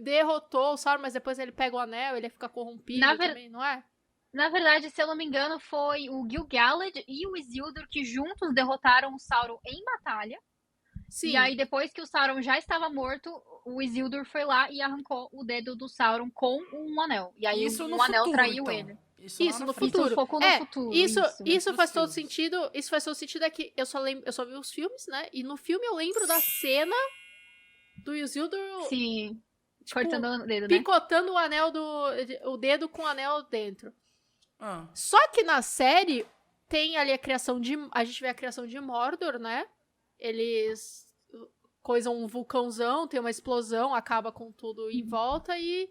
S2: derrotou o Sauron, mas depois ele pega o anel, ele fica corrompido também, não é?
S3: Na verdade, se eu não me engano, foi o Gil-galad e o Isildur que juntos derrotaram o Sauron em batalha.
S2: Sim.
S3: E aí, depois que o Sauron já estava morto, o Isildur foi lá e arrancou o dedo do Sauron com um anel. E aí o anel traiu ele.
S1: Isso
S2: no futuro.
S3: Isso focou no futuro.
S2: Isso faz todo sentido. Isso faz todo sentido, é que eu só vi os filmes, né? E no filme eu lembro da cena do Isildur.
S3: Sim. Tipo, cortando o dedo, né?
S2: Picotando o dedo com o anel dentro. Só que na série tem ali a gente vê a criação de Mordor, né? Eles coisam um vulcãozão, tem uma explosão, acaba com tudo em volta e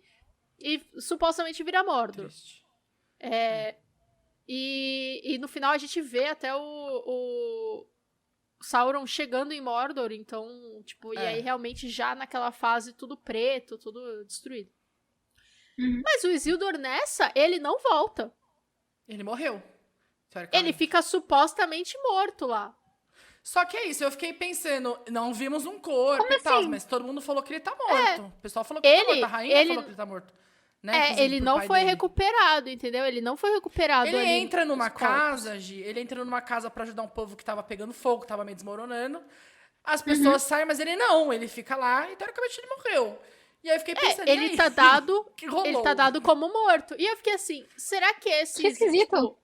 S2: supostamente vira Mordor.
S1: Triste.
S2: E no final a gente vê até o Sauron chegando em Mordor, então, tipo, e aí realmente já naquela fase tudo preto, tudo destruído. Mas o Isildur nessa, ele não volta.
S1: Ele morreu.
S2: Ele fica supostamente morto lá.
S1: Só que é isso, eu fiquei pensando, não vimos um corpo
S3: Como
S1: e tal,
S3: assim?
S1: mas todo mundo falou que ele tá morto. O pessoal falou que ele tá morto, a rainha falou que ele tá morto. Né? Inclusive,
S2: Ele não foi recuperado, entendeu? Ele não foi recuperado.
S1: Ele
S2: ali
S1: entra numa
S2: corpos.
S1: casa, Gi, ele entra numa casa pra ajudar um povo que tava pegando fogo, tava meio desmoronando. As pessoas saem, mas ele fica lá e teoricamente ele morreu. E aí eu fiquei pensando,
S2: ele tá dado,
S1: que rolou?
S2: ele tá dado como morto. E eu fiquei assim, será que esse...
S3: Que esquisito.
S2: Tipo,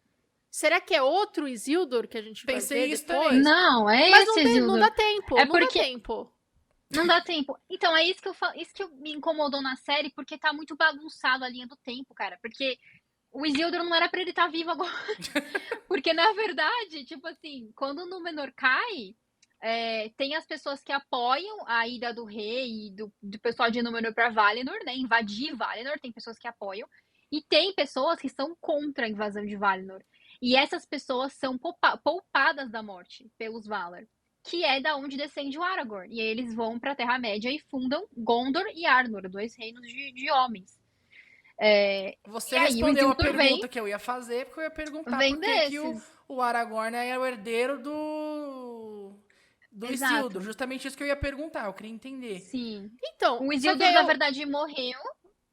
S2: será que é outro Isildur que a gente vai ver
S1: isso
S2: depois?
S1: também.
S3: Não, é
S2: Mas
S3: esse Isildur.
S2: não dá tempo,
S3: É
S2: não dá
S3: porque-
S2: tempo.
S3: Não dá tempo. Então, é isso que eu falo, isso que me incomodou na série, porque tá muito bagunçado a linha do tempo, cara. Porque o Isildur não era pra ele estar vivo agora. Porque, na verdade, tipo assim, quando o Númenor cai, tem as pessoas que apoiam a ida do rei e do pessoal de Númenor pra Valinor, né? Invadir Valinor, tem pessoas que apoiam. E tem pessoas que são contra a invasão de Valinor. E essas pessoas são poupadas da morte pelos Valar, que é da onde descende o Aragorn. E aí eles vão pra Terra-média e fundam Gondor e Arnor, 2 reinos de homens.
S1: Você
S3: E aí, o
S1: respondeu a
S3: Isildur
S1: pergunta
S3: vem-
S1: que eu ia fazer, porque eu ia perguntar
S3: vem
S1: por que que
S3: desses.
S1: o Aragorn é o herdeiro do
S3: Exato.
S1: Isildur. Justamente isso que eu ia perguntar, eu queria entender.
S3: Sim.
S2: Então,
S3: O
S2: só
S3: Isildur,
S2: que
S3: na verdade, morreu.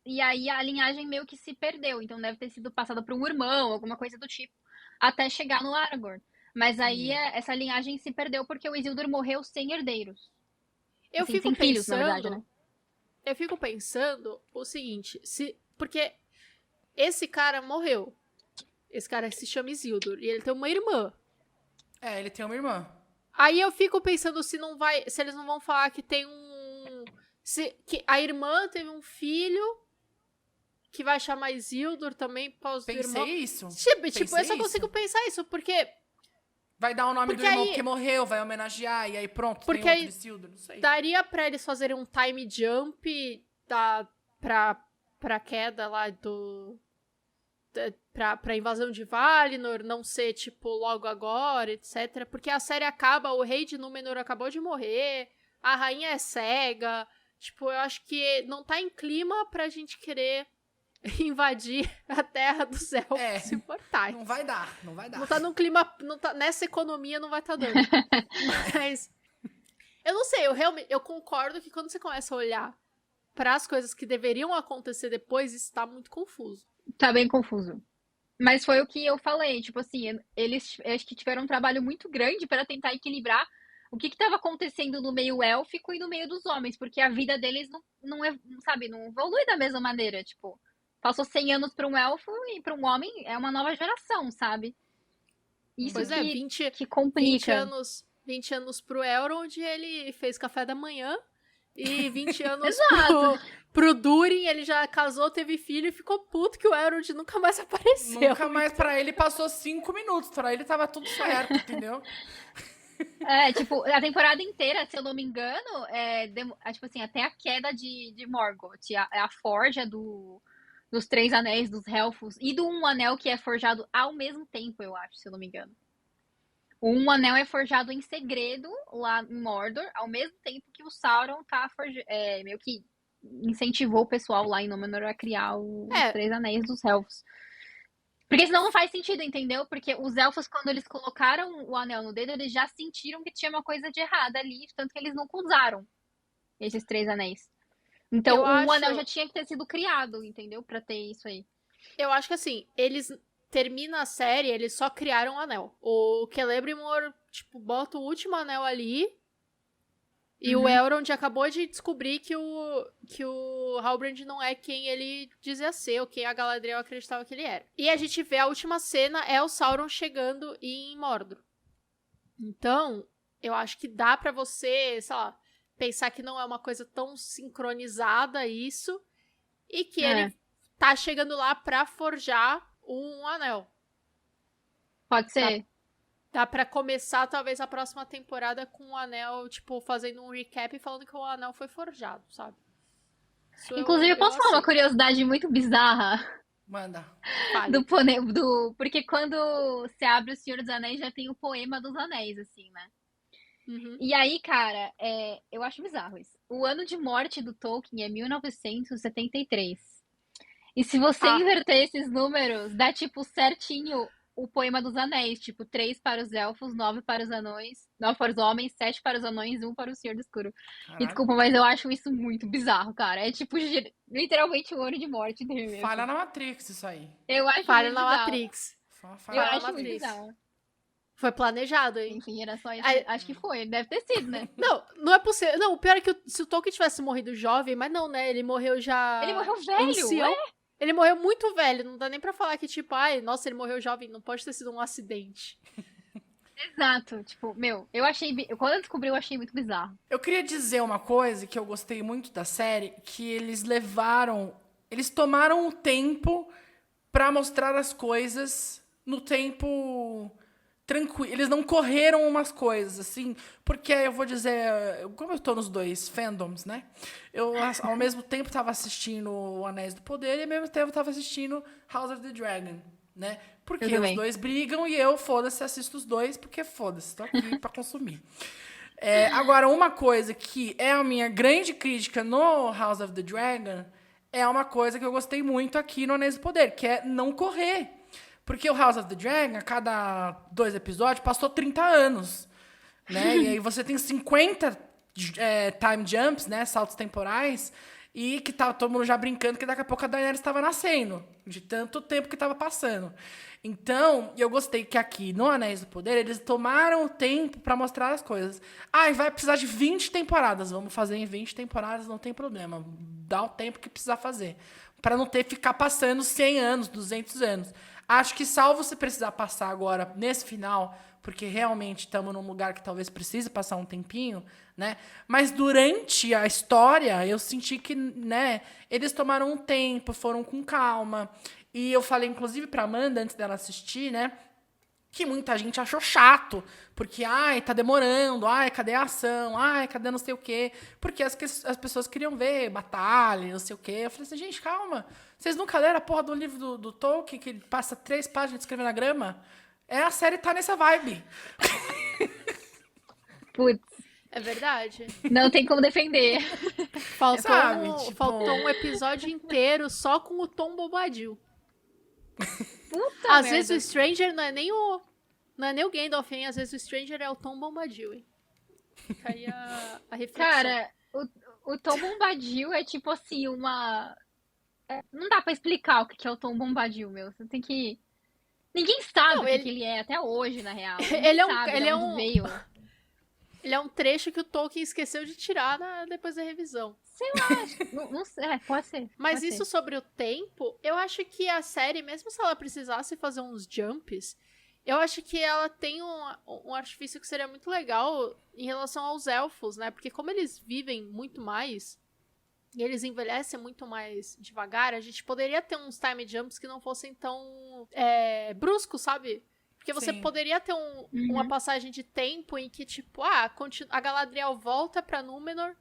S3: E aí a linhagem meio que se perdeu. Então deve ter sido passada por um irmão, alguma coisa do tipo, até chegar no Aragorn. Mas aí essa linhagem se perdeu porque o Isildur morreu sem herdeiros.
S2: eu
S3: Assim,
S2: fico
S3: sem
S2: pensando...
S3: filhos, na verdade, né?
S2: Eu fico pensando o seguinte, porque esse cara morreu. Esse cara se chama Isildur e ele tem uma irmã.
S1: Ele tem uma irmã.
S2: Aí eu fico pensando se eles não vão falar que tem que a irmã teve um filho que vai chamar Isildur também por causa do irmão.
S1: Pensei isso.
S2: Tipo, eu só consigo pensar isso, porque
S1: Vai dar o nome do
S2: Porque
S1: irmão
S2: aí-
S1: que morreu, vai homenagear, e aí pronto,
S2: Porque
S1: tem
S2: aí-
S1: outro Isildur, não sei.
S2: daria pra eles fazerem um time jump pra queda lá pra invasão de Valinor, não ser, tipo, logo agora, etc. Porque a série acaba, o rei de Númenor acabou de morrer, a rainha é cega. Tipo, eu acho que não tá em clima pra gente querer invadir a terra dos elfos imortais.
S1: Não vai dar, não vai dar.
S2: Não tá num clima. Nessa economia não vai estar dando. Mas. Eu não sei, eu concordo que quando você começa a olhar para as coisas que deveriam acontecer depois, isso tá muito confuso.
S3: Tá bem confuso. Mas foi o que eu falei, tipo assim, eles acho que tiveram um trabalho muito grande para tentar equilibrar o que estava acontecendo no meio élfico e no meio dos homens, porque a vida deles não é, sabe, não evolui da mesma maneira, tipo, passou 100 anos para um elfo e para um homem é uma nova geração, sabe? Isso
S2: Pois é, 20
S3: que complica.
S2: 20 anos pro Elrond, ele fez café da manhã. E 20 anos
S3: Exato.
S2: pro Durin, ele já casou, teve filho e ficou puto que o Elrond nunca mais apareceu.
S1: Nunca mais pra ele passou 5 minutos. Pra ele tava tudo certo, entendeu?
S3: Tipo, a temporada inteira, se eu não me engano, tipo assim, até a queda de Morgoth, a forja dos Três Anéis, dos Elfos, e do Um Anel que é forjado ao mesmo tempo, eu acho, se eu não me engano. O Um Anel é forjado em segredo lá em Mordor, ao mesmo tempo que o Sauron tá meio que incentivou o pessoal lá em Númenor a criar os Três Anéis dos Elfos. Porque senão não faz sentido, entendeu? Porque os elfos, quando eles colocaram o anel no dedo, eles já sentiram que tinha uma coisa de errado ali, tanto que eles nunca usaram esses Três Anéis. Então, o anel já tinha que ter sido criado, entendeu? Pra ter isso aí.
S2: Eu acho que assim, eles terminam a série, eles só criaram o anel. O Celebrimbor, tipo, bota o último anel ali. E o Elrond acabou de descobrir que o Halbrand não é quem ele dizia ser, ou quem a Galadriel acreditava que ele era. E a gente vê a última cena, é o Sauron chegando em Mordor. Então, eu acho que dá pra você, sei lá, pensar que não é uma coisa tão sincronizada isso, e que ele tá chegando lá pra forjar um anel.
S3: Pode ser.
S2: Dá pra começar, talvez, a próxima temporada com o anel, tipo, fazendo um recap e falando que o anel foi forjado, sabe?
S3: Inclusive, eu posso falar uma curiosidade muito bizarra?
S1: Manda.
S3: Porque quando você abre O Senhor dos Anéis, já tem o poema dos anéis, assim, né?
S2: Uhum.
S3: E aí, cara, eu acho bizarro isso. O ano de morte do Tolkien é 1973. E se você inverter esses números, dá, tipo, certinho o poema dos anéis, tipo, 3 para os elfos, 9 para os anões, 9 para os homens, 7 para os anões e 1 para o Senhor do Escuro. E desculpa, mas eu acho isso muito bizarro, cara. É tipo, literalmente o ano de morte dele.
S1: Falha na Matrix isso aí.
S3: Eu acho
S2: Falha
S3: muito
S2: na
S3: bizarro.
S2: Matrix.
S3: Eu acho muito bizarro.
S2: Foi planejado, hein?
S3: Enfim, era só isso. Acho que foi. Deve ter sido, né?
S2: Não é possível. Não, o pior é que se o Tolkien tivesse morrido jovem, mas não, né? Ele morreu já...
S3: Ele morreu velho,
S2: ancião. Ele morreu muito velho, não dá nem pra falar que, tipo, ai, nossa, ele morreu jovem, não pode ter sido um acidente.
S3: Exato, tipo, eu achei, quando eu descobri, eu achei muito bizarro.
S1: Eu queria dizer uma coisa que eu gostei muito da série, que eles tomaram o tempo pra mostrar as coisas no tempo tranquilo. Eles não correram umas coisas, assim, porque eu vou dizer, como eu tô nos dois fandoms, né? Eu, ao mesmo tempo, tava assistindo o Anéis do Poder e, ao mesmo tempo, tava assistindo House of the Dragon, né? Porque os dois brigam e eu, foda-se, assisto os dois, porque foda-se, tô aqui pra consumir. Agora, uma coisa que é a minha grande crítica no House of the Dragon é uma coisa que eu gostei muito aqui no Anéis do Poder, que é não correr. Porque o House of the Dragon, a cada 2 episódios, passou 30 anos, né? E aí você tem 50 time jumps, né? Saltos temporais, e que tava todo mundo já brincando que daqui a pouco a Daenerys estava nascendo, de tanto tempo que estava passando. Então, eu gostei que aqui, no Anéis do Poder, eles tomaram o tempo para mostrar as coisas. Vai precisar de 20 temporadas. Vamos fazer em 20 temporadas, não tem problema. Dá o tempo que precisar fazer. Para não ter que ficar passando 100 anos, 200 anos. Acho que salvo você precisar passar agora, nesse final, porque realmente estamos num lugar que talvez precise passar um tempinho, né? Mas durante a história, eu senti que, né, eles tomaram um tempo, foram com calma. E eu falei, inclusive, pra Amanda, antes dela assistir, né, que muita gente achou chato, porque, tá demorando, cadê a ação, cadê não sei o quê, porque as pessoas queriam ver batalha, não sei o quê. Eu falei assim, gente, calma, vocês nunca leram a porra do livro do Tolkien, que ele passa 3 páginas escrevendo na grama? A série tá nessa vibe.
S3: Putz.
S2: É verdade.
S3: Não tem como defender.
S2: Faltou um episódio inteiro só com o Tom Bombadil.
S3: Puta
S2: Às
S3: merda.
S2: vezes o Stranger não é nem o Gandalf, hein? Às vezes o Stranger é o Tom Bombadil, hein? Fica aí a reflexão.
S3: Cara, o Tom Bombadil é tipo assim, não dá pra explicar o que é o Tom Bombadil, meu. Você tem que Ninguém sabe
S2: Não,
S3: o que ele é até hoje, na real. Ninguém
S2: Ele é um-
S3: sabe
S2: ele
S3: de
S2: é
S3: onde
S2: um-
S3: veio.
S2: Ele é um trecho que o Tolkien esqueceu de tirar depois da revisão.
S3: Sei lá, não sei, pode ser.
S2: Mas
S3: pode
S2: isso
S3: ser.
S2: sobre o tempo, eu acho que a série, mesmo se ela precisasse fazer uns jumps, eu acho que ela tem um artifício que seria muito legal em relação aos elfos, né? Porque como eles vivem muito mais e eles envelhecem muito mais devagar, a gente poderia ter uns time jumps que não fossem tão bruscos, sabe? Porque você
S1: Sim.
S2: poderia ter uma passagem de tempo em que, tipo, a Galadriel volta pra Númenor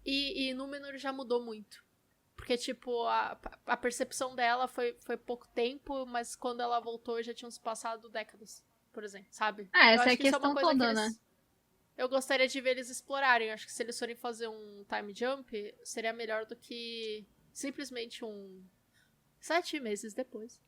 S2: e Númenor já mudou muito. Porque, tipo, a percepção dela foi pouco tempo, mas quando ela voltou já tinham se passado décadas, por exemplo, sabe?
S3: Ah,
S2: Eu
S3: essa é
S2: acho
S3: a
S2: que isso
S3: questão
S2: uma coisa
S3: toda,
S2: que
S3: né?
S2: eu gostaria de ver eles explorarem. Eu acho que se eles forem fazer um time jump, seria melhor do que simplesmente 7 meses depois.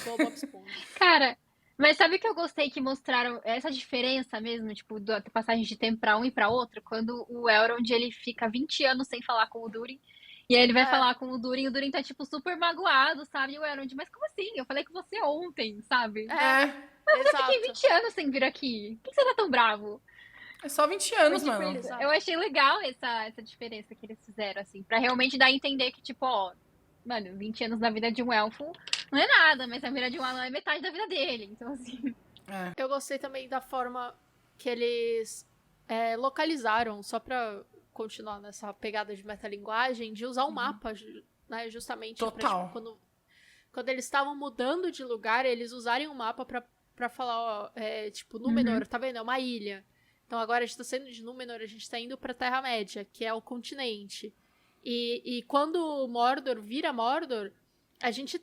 S2: Igual o Bob Esponja.
S3: Cara, mas sabe o que eu gostei que mostraram essa diferença mesmo, tipo, da passagem de tempo pra um e pra outro? Quando o Elrond, ele fica 20 anos sem falar com o Durin, e aí ele vai falar com o Durin tá, tipo, super magoado, sabe? E o Elrond, mas como assim? Eu falei com você ontem, sabe? Eu fiquei 20 anos sem vir aqui. Por que você tá tão bravo?
S1: É só 20 anos,
S3: Tipo,
S1: mano.
S3: eu achei legal essa diferença que eles fizeram, assim, pra realmente dar a entender que, tipo, ó, mano, 20 anos da vida de um elfo não é nada, mas a vida de um anão é metade da vida dele. Então, assim.
S2: Eu gostei também da forma que eles localizaram, só pra continuar nessa pegada de metalinguagem, de usar o mapa, né, justamente pra,
S1: Total.
S2: tipo, quando eles estavam mudando de lugar, eles usarem o mapa pra falar, ó, tipo, Númenor, tá vendo? É uma ilha. Então agora a gente tá saindo de Númenor, a gente tá indo pra Terra-média, que é o continente. E quando o Mordor vira Mordor, a gente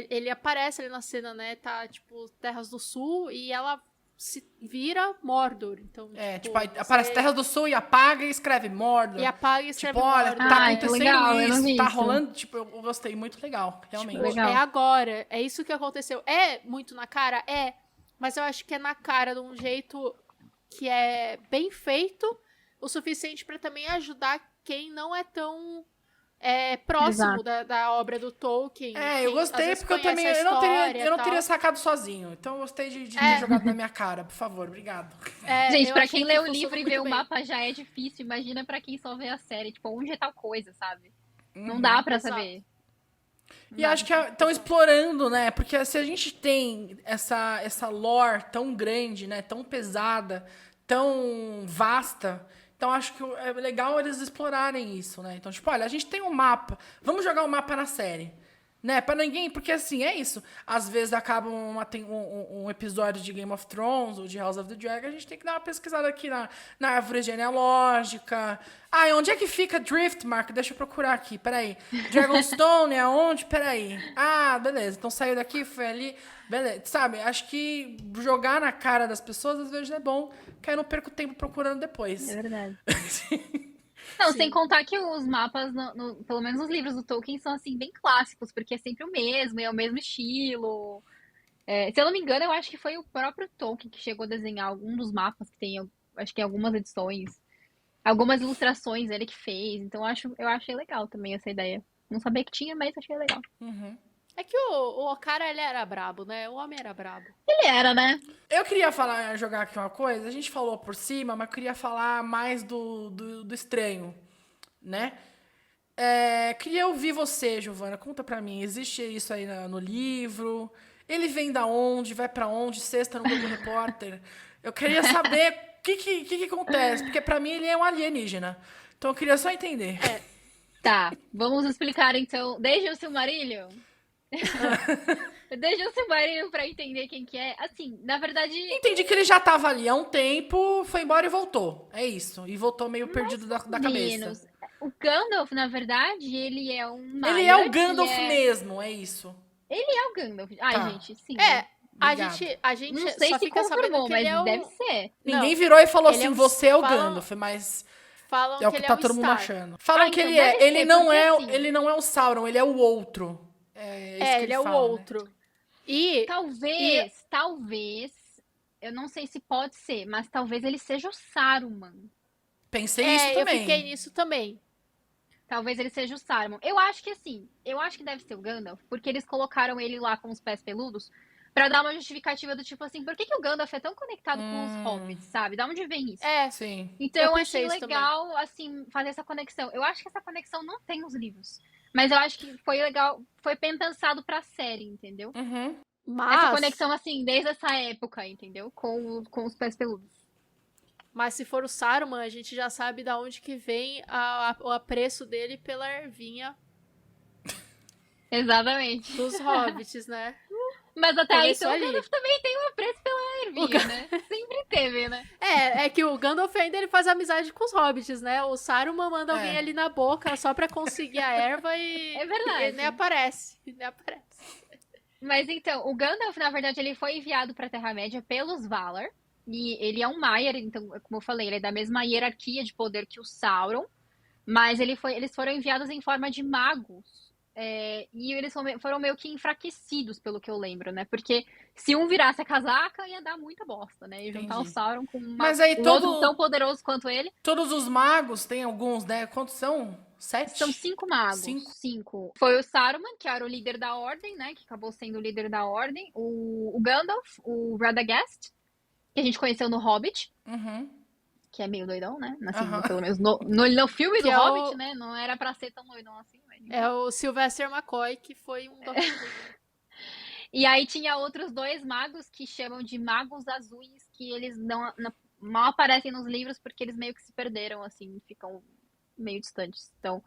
S2: ele aparece ali na cena, né? Tá, tipo, Terras do Sul e ela se vira Mordor. Então,
S1: tipo, aí aparece Terras do Sul e apaga e escreve Mordor.
S2: E apaga e escreve
S1: tipo, olha,
S2: Mordor.
S1: tá
S3: Ai, que
S1: acontecendo
S3: legal, eu não
S1: isso,
S3: vi
S1: tá
S3: isso.
S1: rolando, tipo, eu gostei, muito legal, realmente.
S2: Tipo,
S3: Legal.
S2: é agora. É isso que aconteceu. É muito na cara? É. Mas eu acho que é na cara de um jeito que é bem feito, o suficiente pra também ajudar quem não é tão próximo da obra do Tolkien.
S1: Eu gostei porque eu também eu não teria sacado sozinho. Então eu gostei de ter jogado na minha cara, por favor, obrigado.
S3: Gente,
S2: eu
S3: pra
S2: achei
S3: quem
S2: que
S3: lê o
S2: funcionou
S3: livro e
S2: muito
S3: vê o
S2: bem.
S3: mapa já é difícil. Imagina pra quem só vê a série. Tipo, onde é tal coisa, sabe? Não dá pra
S2: Exato.
S3: saber.
S1: E acho que estão explorando, né? Porque se a gente tem essa lore tão grande, né? Tão pesada, tão vasta, então acho que é legal eles explorarem isso, né? Então, tipo, olha, a gente tem um mapa, vamos jogar o mapa na série. Né? Pra ninguém, porque assim, é isso. Às vezes acaba um episódio de Game of Thrones ou de House of the Dragon, a gente tem que dar uma pesquisada aqui na árvore genealógica. E onde é que fica Driftmark? Deixa eu procurar aqui, peraí. Dragonstone é onde? Peraí. Beleza, então saiu daqui, foi ali. Beleza, sabe? Acho que jogar na cara das pessoas às vezes é bom, que aí eu não perco tempo procurando depois.
S3: É verdade. Não,
S2: Sim.
S3: sem contar que os mapas, pelo menos os livros do Tolkien, são assim, bem clássicos, porque é sempre o mesmo, é o mesmo estilo. Se eu não me engano, eu acho que foi o próprio Tolkien que chegou a desenhar algum dos mapas que tem, acho que em algumas edições. Algumas ilustrações ele que fez. Então eu achei legal também essa ideia. Não sabia que tinha, mas achei legal.
S2: É que o cara, ele era brabo, né? O homem era brabo.
S3: Ele era, né?
S1: Eu queria jogar aqui uma coisa, a gente falou por cima, mas eu queria falar mais do estranho, né? Queria ouvir você, Giovana, conta pra mim, existe isso aí no livro? Ele vem da onde, vai pra onde, sexta no Globo Repórter? Eu queria saber o que acontece, porque pra mim ele é um alienígena, então eu queria só entender.
S3: Tá, vamos explicar então. Desde o Silmarillion? Desde o Silmarillion pra entender quem que é. Assim, na verdade...
S1: Entendi que ele já tava ali há um tempo, foi embora e voltou. É isso. E voltou meio perdido da cabeça.
S3: O Gandalf, na verdade, ele é um Maia,
S1: Ele é o Gandalf mesmo, é isso.
S3: Ele é o Gandalf. Ai,
S1: Tá.
S3: gente, sim.
S2: A gente
S3: Não sei
S2: só
S3: se
S2: fica sabendo
S3: confirmou,
S2: que
S3: mas
S2: ele é o...
S3: deve ser.
S1: Ninguém virou e falou
S2: ele
S1: assim,
S2: é um-
S1: você é o
S2: falam-
S1: Gandalf, mas
S2: Falam
S1: é o
S2: que
S1: que
S2: ele
S1: tá
S2: é o
S1: todo mundo
S2: Star.
S1: achando. Falam que
S3: então
S1: ele é.
S3: deve
S1: Ele
S3: ser,
S1: não
S3: porque,
S1: é,
S3: assim-
S1: ele não é o Sauron, ele é o outro. É isso que
S2: Ele é o
S1: fala, né?
S2: outro. E
S3: Talvez, eu não sei se pode ser, mas talvez ele seja o Saruman.
S1: Pensei isso
S2: eu
S1: também.
S2: fiquei nisso também.
S3: Talvez ele seja o Saruman. Eu acho que deve ser o Gandalf, porque eles colocaram ele lá com os pés peludos Pra dar uma justificativa do tipo assim, por que o Gandalf é tão conectado com os hobbits, sabe? Da onde vem isso?
S1: Sim.
S3: Então eu
S2: pensei
S3: achei
S2: isso
S3: legal, assim, fazer essa conexão. Eu acho que essa conexão não tem nos livros. Mas eu acho que foi legal, foi bem pensado pra série, entendeu?
S1: Uhum.
S3: Essa conexão, assim, desde essa época, entendeu? Com os pés peludos.
S2: Mas se for o Saruman, a gente já sabe da onde que vem o apreço dele pela ervinha
S3: Exatamente.
S2: dos hobbits, né?
S3: Mas até aí,
S2: Começou
S3: então, o
S2: ali.
S3: Gandalf também tem um apreço pela ervinha, né? Sempre teve, né?
S2: É que o Gandalf ainda ele faz amizade com os hobbits, né? O Saruman manda alguém ali na boca só pra conseguir a erva e...
S3: É verdade.
S2: E nem aparece.
S3: Mas então, o Gandalf, na verdade, ele foi enviado pra Terra-média pelos Valar. E ele é um Maiar, então, como eu falei, ele é da mesma hierarquia de poder que o Sauron. Mas eles foram enviados em forma de magos. E eles foram meio que enfraquecidos, pelo que eu lembro, né? Porque se um virasse a casaca, ia dar muita bosta, né? E juntar o Sauron com
S1: Mas aí
S3: outro tão poderoso quanto ele.
S1: Todos os magos, tem alguns, né? Quantos são? 7?
S3: São 5 magos. 5. Foi o Saruman, que era o líder da Ordem, né? Que acabou sendo o líder da Ordem. O Gandalf, o Radagast, que a gente conheceu no Hobbit.
S1: Uhum.
S3: Que é meio doidão, né? Assim, pelo menos no filme do Hobbit, né? Não era pra ser tão doidão assim. Mas...
S2: É o Sylvester McCoy, que foi um
S3: E aí tinha outros 2 magos que chamam de magos azuis, que eles mal aparecem nos livros porque eles meio que se perderam, assim, ficam meio distantes. Então,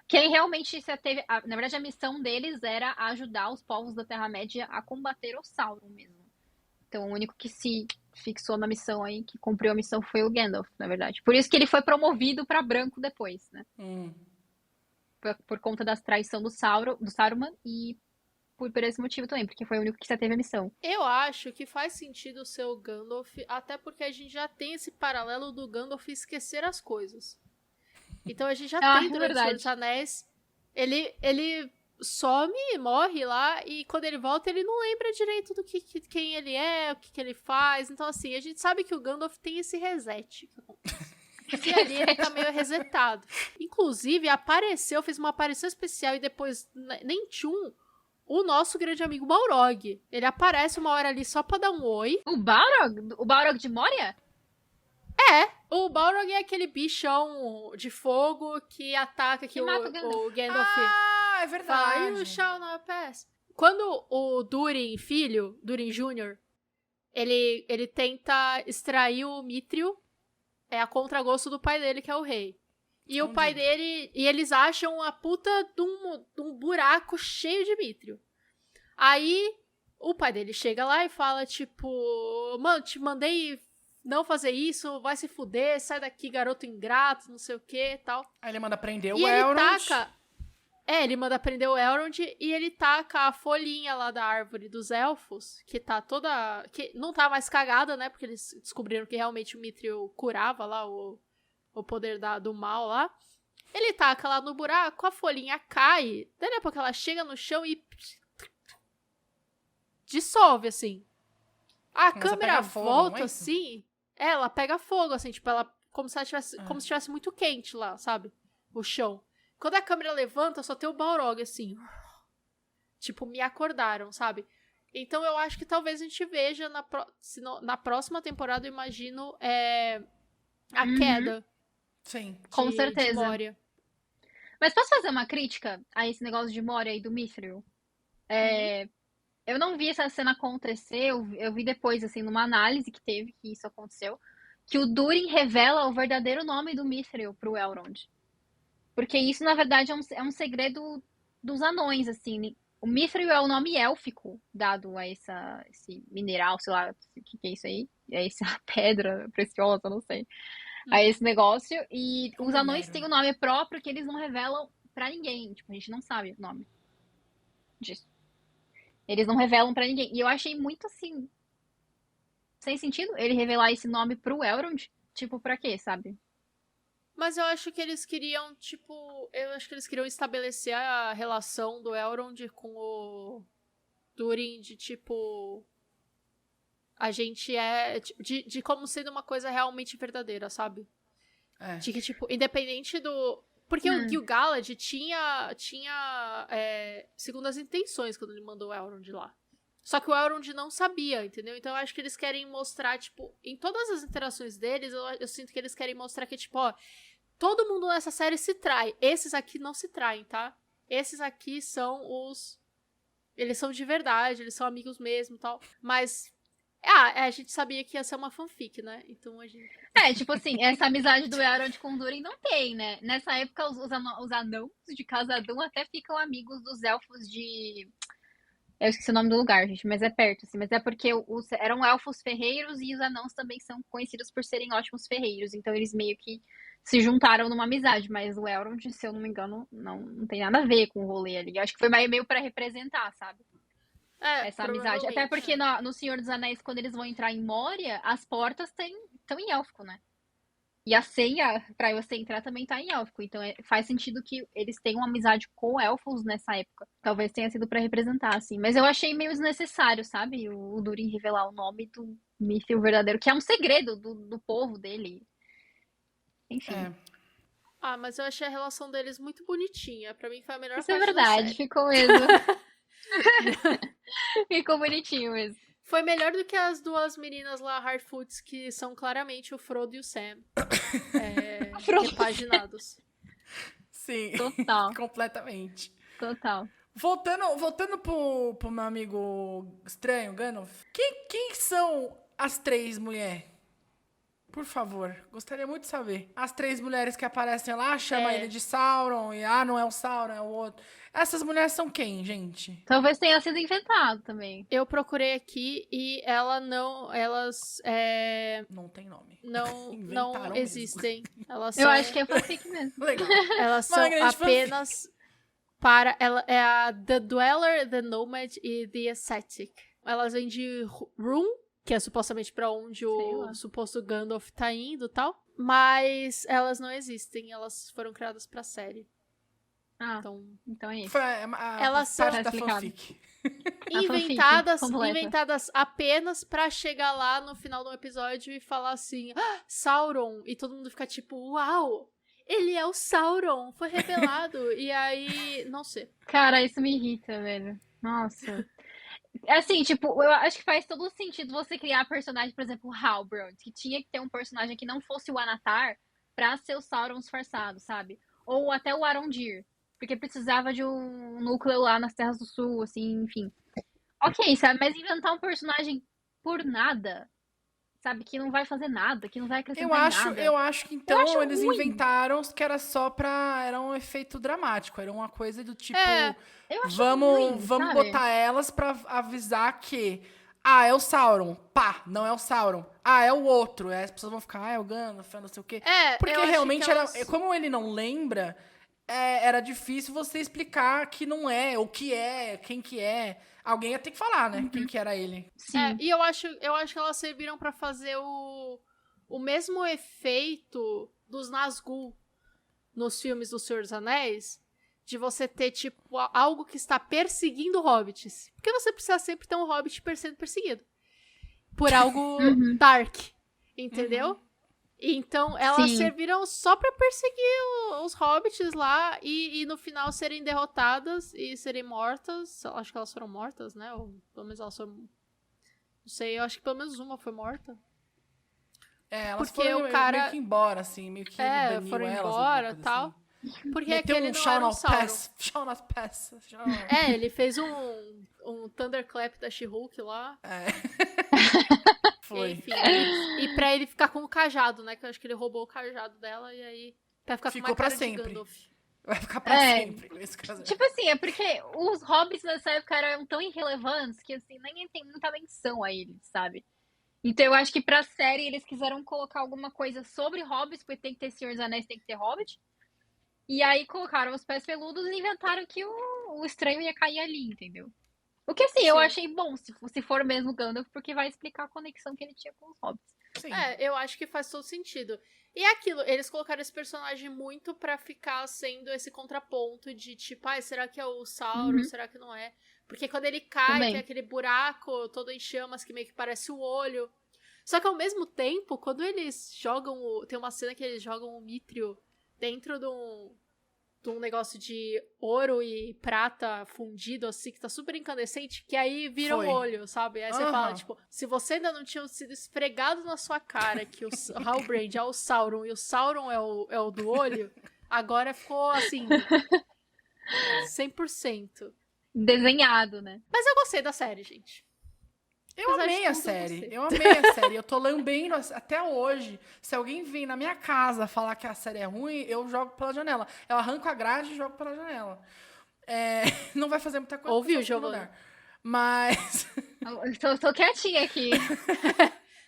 S3: quem realmente teve... Na verdade, a missão deles era ajudar os povos da Terra-média a combater o Sauron mesmo. Então, o único que se fixou na missão aí, que cumpriu a missão, foi o Gandalf, na verdade. Por isso que ele foi promovido para branco depois, né? Por conta da traição do Saruman e por esse motivo também, porque foi o único que já teve a missão.
S2: Eu acho que faz sentido ser o Gandalf, até porque a gente já tem esse paralelo do Gandalf esquecer as coisas. Então a gente já tem durante o Senhor dos Anéis. Ele some, morre lá, e quando ele volta, ele não lembra direito do quem ele é, o que ele faz. Então, assim, a gente sabe que o Gandalf tem esse reset que acontece. E ali ele tá meio resetado. Inclusive, fez uma aparição especial e depois, nem tchum, o nosso grande amigo Balrog. Ele aparece uma hora ali só pra dar um oi.
S3: O Balrog? O Balrog de Moria?
S2: O Balrog é aquele bichão de fogo que ataca, que o Gandalf...
S1: Ah, é verdade.
S2: You shall not pass. Quando o Durin Jr., ele tenta extrair o Mithril, a contragosto do pai dele, que é o rei. E o pai dele... E eles acham a puta de um buraco cheio de Mithril. Aí, o pai dele chega lá e fala, tipo... Mano, te mandei não fazer isso, vai se fuder, sai daqui, garoto ingrato, não sei o que e tal.
S1: Aí ele manda prender
S2: E
S1: o Elrond.
S2: ele taca... ele manda prender o Elrond e ele taca a folhinha lá da árvore dos elfos, que tá toda... que não tá mais cagada, né? Porque eles descobriram que realmente o Mithril curava lá o poder do mal lá. Ele taca lá no buraco, a folhinha cai, daí a pouco ela chega no chão e... dissolve, assim. A câmera volta, assim... ela pega fogo, assim, tipo, como se estivesse muito quente lá, sabe? O chão. Quando a câmera levanta, só tem o Balrog, assim. Tipo, me acordaram, sabe? Então eu acho que talvez a gente veja na próxima temporada, eu imagino, a queda.
S1: Sim.
S3: Com certeza.
S2: De Moria.
S3: Mas posso fazer uma crítica a esse negócio de Moria e do Mithril? Eu não vi essa cena acontecer, eu vi depois, assim, numa análise que teve, que isso aconteceu, que o Durin revela o verdadeiro nome do Mithril pro Elrond. Porque isso, na verdade, é um segredo dos anões, assim. O Mithril é o nome élfico dado a esse mineral, sei lá, o que é isso aí? É essa pedra preciosa, não sei. A esse negócio. E os anões têm um nome próprio que eles não revelam pra ninguém. Tipo, a gente não sabe o nome disso. Eles não revelam pra ninguém. E eu achei muito, assim, sem sentido ele revelar esse nome pro Elrond. Tipo, pra quê, sabe?
S2: Mas eu acho que eles queriam, tipo... eu acho que eles queriam estabelecer a relação do Elrond com o Durin de, tipo... a gente de como sendo uma coisa realmente verdadeira, sabe? De que, tipo, independente do... porque o Gil-galad tinha segundas intenções quando ele mandou o Elrond lá. Só que o Elrond não sabia, entendeu? Então eu acho que eles querem mostrar, tipo, em todas as interações deles, eu sinto que eles querem mostrar que, tipo, ó, todo mundo nessa série se trai. Esses aqui não se traem, tá? Esses aqui são os... Eles são de verdade, eles são amigos mesmo e tal. Mas... a gente sabia que ia ser uma fanfic, né? Então a gente...
S3: Tipo assim, essa amizade do Elrond com o Durin não tem, né? Nessa época, os anãos de Khazad-dûm até ficam amigos dos elfos de... Eu esqueci o nome do lugar, gente, mas é perto, assim. Mas é porque eram elfos ferreiros e os anãos também são conhecidos por serem ótimos ferreiros. Então eles meio que se juntaram numa amizade. Mas o Elrond, se eu não me engano, não tem nada a ver com o rolê ali. Eu acho que foi meio pra representar, sabe? Essa amizade. Até porque no Senhor dos Anéis, quando eles vão entrar em Moria, as portas estão em élfico, né? E a senha pra você entrar também tá em élfico. Então faz sentido que eles tenham uma amizade com elfos nessa época. Talvez tenha sido pra representar, assim. Mas eu achei meio desnecessário, sabe? O Durin revelar o nome do Mithril verdadeiro, que é um segredo do povo dele. Enfim.
S2: Mas eu achei a relação deles muito bonitinha. Pra mim foi a melhor
S3: Isso
S2: parte
S3: é verdade, ficou mesmo. Ficou bonitinho mesmo.
S2: Foi melhor do que as duas meninas lá, Hardfoots, que são claramente o Frodo e o Sam. Repaginados.
S1: Sim.
S3: Total.
S1: Completamente.
S3: Total.
S1: Voltando pro meu amigo estranho, Gandalf. Quem são as 3 mulheres? Por favor, gostaria muito de saber. As 3 mulheres que aparecem lá, chama ele de Sauron, e não é o Sauron, é o outro. Essas mulheres são quem, gente?
S3: Talvez tenha sido inventado também.
S2: Eu procurei aqui e elas
S1: não tem nome.
S2: Não existem. Elas
S3: Eu acho que é fanfic mesmo.
S1: Legal.
S2: Elas são apenas para... é a The Dweller, The Nomad e The Ascetic. Elas vêm de Rhûn, que é supostamente pra onde o suposto Gandalf tá indo e tal. Mas elas não existem. Elas foram criadas pra série.
S3: Então é isso.
S1: Elas são da fanfic.
S2: Inventadas apenas pra chegar lá no final do episódio e falar assim, Sauron, e todo mundo fica tipo, uau, ele é o Sauron, foi revelado. E aí, não sei.
S3: Cara, isso me irrita, velho. Nossa. Assim, tipo, eu acho que faz todo sentido você criar personagem, por exemplo, o Halbrand, que tinha que ter um personagem que não fosse o Anatar pra ser o Sauron disfarçado, sabe? Ou até o Arondir. Porque precisava de um núcleo lá nas Terras do Sul, assim, enfim. Ok, sabe? Mas inventar um personagem por nada, sabe? Que não vai fazer nada, que não vai acrescentar nada.
S1: Eu acho que então eles
S3: ruim.
S1: inventaram que era só pra... Era um efeito dramático, era uma coisa do tipo...
S3: Eu acho
S1: vamos
S3: sabe?
S1: botar elas pra avisar que... é o Sauron. Pá, não é o Sauron. É o outro. As pessoas vão ficar, é o Gandalf, não sei o quê. Porque realmente, como ele não lembra... era difícil você explicar que não é, o que é, quem que é. Alguém ia ter que falar, né? Quem que era ele.
S2: Sim. E eu acho que elas serviram pra fazer o mesmo efeito dos Nazgûl nos filmes do Senhor dos Anéis, de você ter, tipo, algo que está perseguindo hobbits. Porque você precisa sempre ter um hobbit sendo perseguido. Por algo dark. Entendeu? Então, elas serviram só pra perseguir os hobbits lá e no final serem derrotadas e serem mortas. Acho que elas foram mortas, né? Ou pelo menos elas foram... Não sei, eu acho que pelo menos uma foi morta.
S1: Elas
S2: porque
S1: foram
S2: o cara...
S1: meio que embora, assim. Meio que baniu
S2: foram
S1: elas,
S2: embora e tal.
S1: Assim.
S2: Porque
S1: meteu
S2: aquele não era um Sauron.
S1: Shaun of Pass.
S2: Ele fez um Thunderclap da She-Hulk lá.
S1: Foi.
S2: Enfim, e pra ele ficar com o cajado, né? Que eu acho que ele roubou o cajado dela e aí... Pra ficar
S1: ficou
S2: com uma cara
S1: pra sempre.
S2: de Gandalf.
S1: Vai ficar pra sempre com esse caso.
S3: Tipo assim, é porque os hobbits nessa época eram tão irrelevantes que assim, ninguém tem muita menção a eles, sabe? Então eu acho que pra série eles quiseram colocar alguma coisa sobre hobbits, porque tem que ter Senhor dos Anéis, tem que ter hobbit. E aí colocaram os pés peludos e inventaram que o estranho ia cair ali, entendeu? O que assim, eu achei bom, se for mesmo Gandalf, porque vai explicar a conexão que ele tinha com os hobbits.
S1: Sim.
S2: Eu acho que faz todo sentido. E é aquilo, eles colocaram esse personagem muito pra ficar sendo esse contraponto de tipo, será que é o Sauron, será que não é? Porque quando ele cai, tem aquele buraco todo em chamas que meio que parece o olho. Só que ao mesmo tempo, quando eles jogam tem uma cena que eles jogam o Mithril dentro de um negócio de ouro e prata fundido, assim, que tá super incandescente, que aí vira um olho, sabe? Aí você fala, tipo, se você ainda não tinha sido esfregado na sua cara que o Halbrand é o Sauron e o Sauron é o do olho, agora ficou, assim, 100%.
S3: Desenhado, né?
S2: Mas eu gostei da série, gente.
S1: Eu amei a série. Eu amei a série. Eu tô lambendo até hoje. Se alguém vir na minha casa falar que a série é ruim, eu jogo pela janela. Eu arranco a grade e jogo pela janela. Não vai fazer muita coisa.
S2: Ouviu, Giovana?
S1: Mas...
S3: Tô quietinha aqui.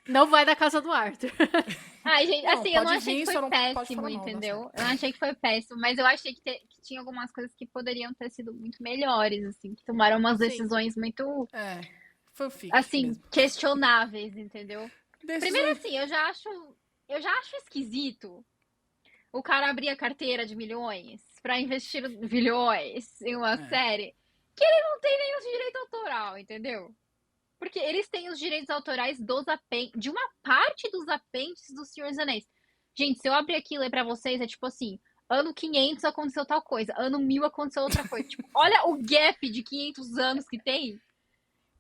S2: Não vai da casa do Arthur.
S3: Ai, gente,
S1: Não,
S3: assim, eu não
S1: pode
S3: achei
S1: vir,
S3: que
S1: só
S3: foi
S1: não pode
S3: péssimo,
S1: falar mal da
S3: entendeu?
S1: série.
S3: Eu não achei que foi péssimo, mas eu achei que tinha algumas coisas que poderiam ter sido muito melhores, assim, que tomaram umas
S2: Sim.
S3: decisões muito,
S1: Fanfic
S3: assim,
S1: mesmo.
S3: questionáveis, entendeu? Primeiro, assim, eu já acho esquisito o cara abrir a carteira de milhões pra investir bilhões em uma série que ele não tem nenhum direito autoral, entendeu? Porque eles têm os direitos autorais de uma parte dos apêndices do Senhor dos Anéis. Gente, se eu abrir aqui e ler pra vocês, é tipo assim, ano 500 aconteceu tal coisa, ano 1000 aconteceu outra coisa. Tipo, olha o gap de 500 anos que tem.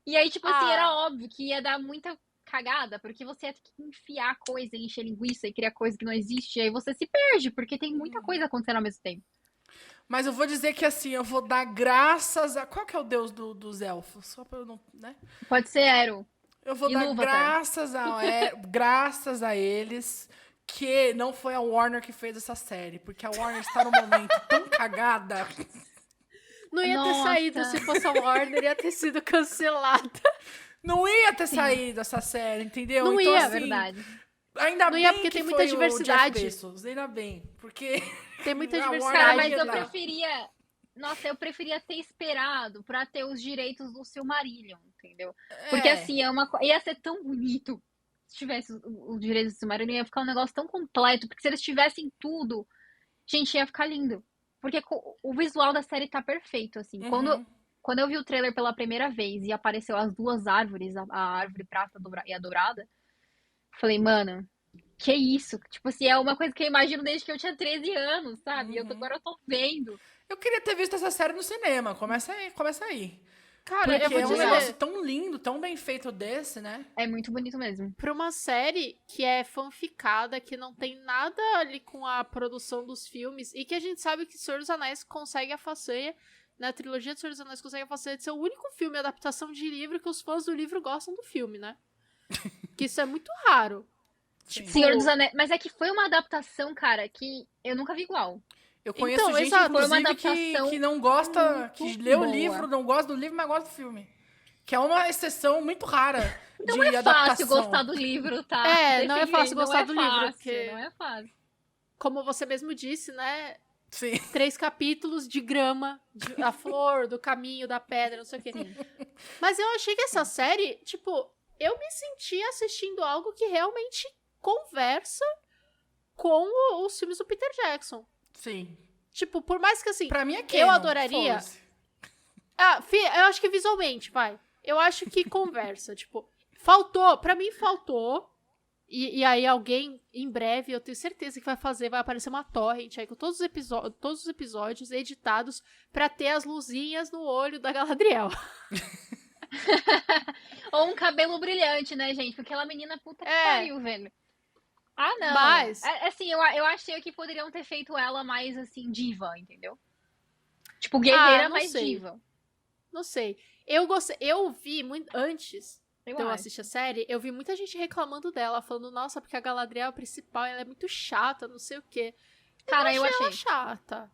S3: E aí, tipo assim, era óbvio que ia dar muita cagada, porque você ia ter que enfiar coisa, encher linguiça e criar coisa que não existe, e aí você se perde, porque tem muita coisa acontecendo ao mesmo tempo.
S1: Mas eu vou dizer que, assim, eu vou dar graças a... Qual que é o deus dos elfos? Só pra eu não... né?
S3: Pode ser Ero.
S1: Eu vou dar graças a eles que não foi a Warner que fez essa série. Porque a Warner está num momento tão cagada.
S2: Não ia ter saído se fosse a Warner, ia ter sido cancelada.
S1: Não ia ter saído essa série, entendeu?
S2: Não
S1: então,
S2: ia,
S1: assim,
S3: verdade.
S1: Ainda
S2: não
S1: bem
S2: ia, porque
S1: que
S2: tem
S1: foi
S2: muita
S1: o
S2: diversidade.
S1: Jeff Bezos, ainda bem. Porque...
S2: Tem muita
S1: a Warner
S2: diversidade.
S3: Cara, mas
S1: ia
S3: eu
S1: dar.
S3: preferia... Nossa, eu preferia ter esperado pra ter os direitos do Silmarillion, entendeu? Porque assim, ia ser tão bonito se tivesse os direitos do Silmarillion, ia ficar um negócio tão completo, porque se eles tivessem tudo, gente, ia ficar lindo. Porque o visual da série tá perfeito, assim. Quando eu vi o trailer pela primeira vez e apareceu as duas árvores, a árvore prata e a dourada, falei, mano, que isso? Tipo assim, é uma coisa que eu imagino desde que eu tinha 13 anos, sabe? Agora eu tô vendo.
S1: Eu queria ter visto essa série no cinema. Começa aí.
S2: Cara,
S1: Porque
S2: eu vou dizer,
S1: um negócio tão lindo, tão bem feito desse, né?
S3: É muito bonito mesmo.
S2: pra uma série que é fanficada, que não tem nada ali com a produção dos filmes, e que a gente sabe que Senhor dos Anéis consegue a façanha, na trilogia de Senhor dos Anéis consegue a façanha de ser o único filme adaptação de livro que os fãs do livro gostam do filme, né? Que isso é muito raro.
S1: Tipo,
S3: Senhor dos Anéis. Mas é que foi uma adaptação, cara, que eu nunca vi igual.
S1: Eu conheço
S2: Então,
S1: gente,
S2: exato,
S3: foi uma
S1: inclusive,
S3: adaptação
S1: que não gosta, que
S3: muito
S1: lê o
S3: boa.
S1: livro, não gosta do livro, mas gosta do filme. Que é uma exceção muito rara
S3: Não
S1: de
S3: é
S1: adaptação.
S3: fácil gostar do livro, tá?
S2: Não é fácil gostar do livro,
S3: fácil,
S2: porque...
S3: Não é fácil.
S2: Como você mesmo disse, né?
S1: Sim.
S2: 3 capítulos de grama, a flor, do caminho, da pedra, não sei o quê. Mas eu achei que essa série, tipo, eu me senti assistindo algo que realmente conversa com os filmes do Peter Jackson.
S1: Sim.
S2: Tipo, por mais que assim,
S1: Pra mim é
S2: eu
S1: canon,
S2: adoraria.
S1: foda-se.
S2: Eu acho que visualmente, vai. Eu acho que conversa, tipo, faltou, pra mim faltou. E aí alguém, em breve, eu tenho certeza que vai aparecer uma torrent aí com todos os episódios editados pra ter as luzinhas no olho da Galadriel.
S3: Ou um cabelo brilhante, né, gente? Porque aquela menina puta que pariu, velho. Ah, não.
S2: Mas...
S3: Assim, eu achei que poderiam ter feito ela mais, assim, diva, entendeu? Tipo, guerreira,
S2: não
S3: mais
S2: sei.
S3: diva.
S2: Não sei. Eu vi muito antes
S3: Eu
S2: de eu
S3: acho.
S2: assistir a série, eu vi muita gente reclamando dela, falando, nossa, porque a Galadriel é a principal, ela é muito chata, não sei o quê.
S3: Cara, eu achei.
S2: Ela chata.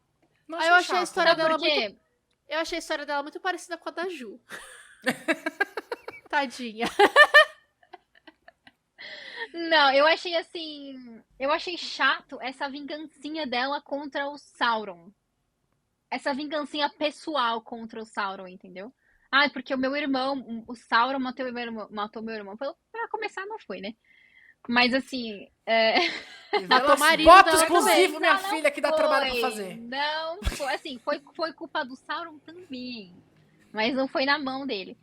S1: Não
S2: Aí eu achei a
S1: chata.
S2: história
S3: Sabe
S2: dela
S3: por quê?
S2: muito... Eu achei a história dela muito parecida com a da Ju. Tadinha.
S3: Não, eu achei assim. Eu achei chato essa vingancinha dela contra o Sauron. Essa vingancinha pessoal contra o Sauron, entendeu? Ah, porque o meu irmão, o Sauron matou meu irmão. Pra começar, não foi, né? Mas assim.
S2: Matou o marido
S1: Bota
S2: dela
S1: exclusivo,
S2: também.
S1: minha
S3: Não,
S1: filha, que dá
S3: foi.
S1: trabalho pra fazer.
S3: Não, foi, assim, foi culpa do Sauron também. Mas não foi na mão dele.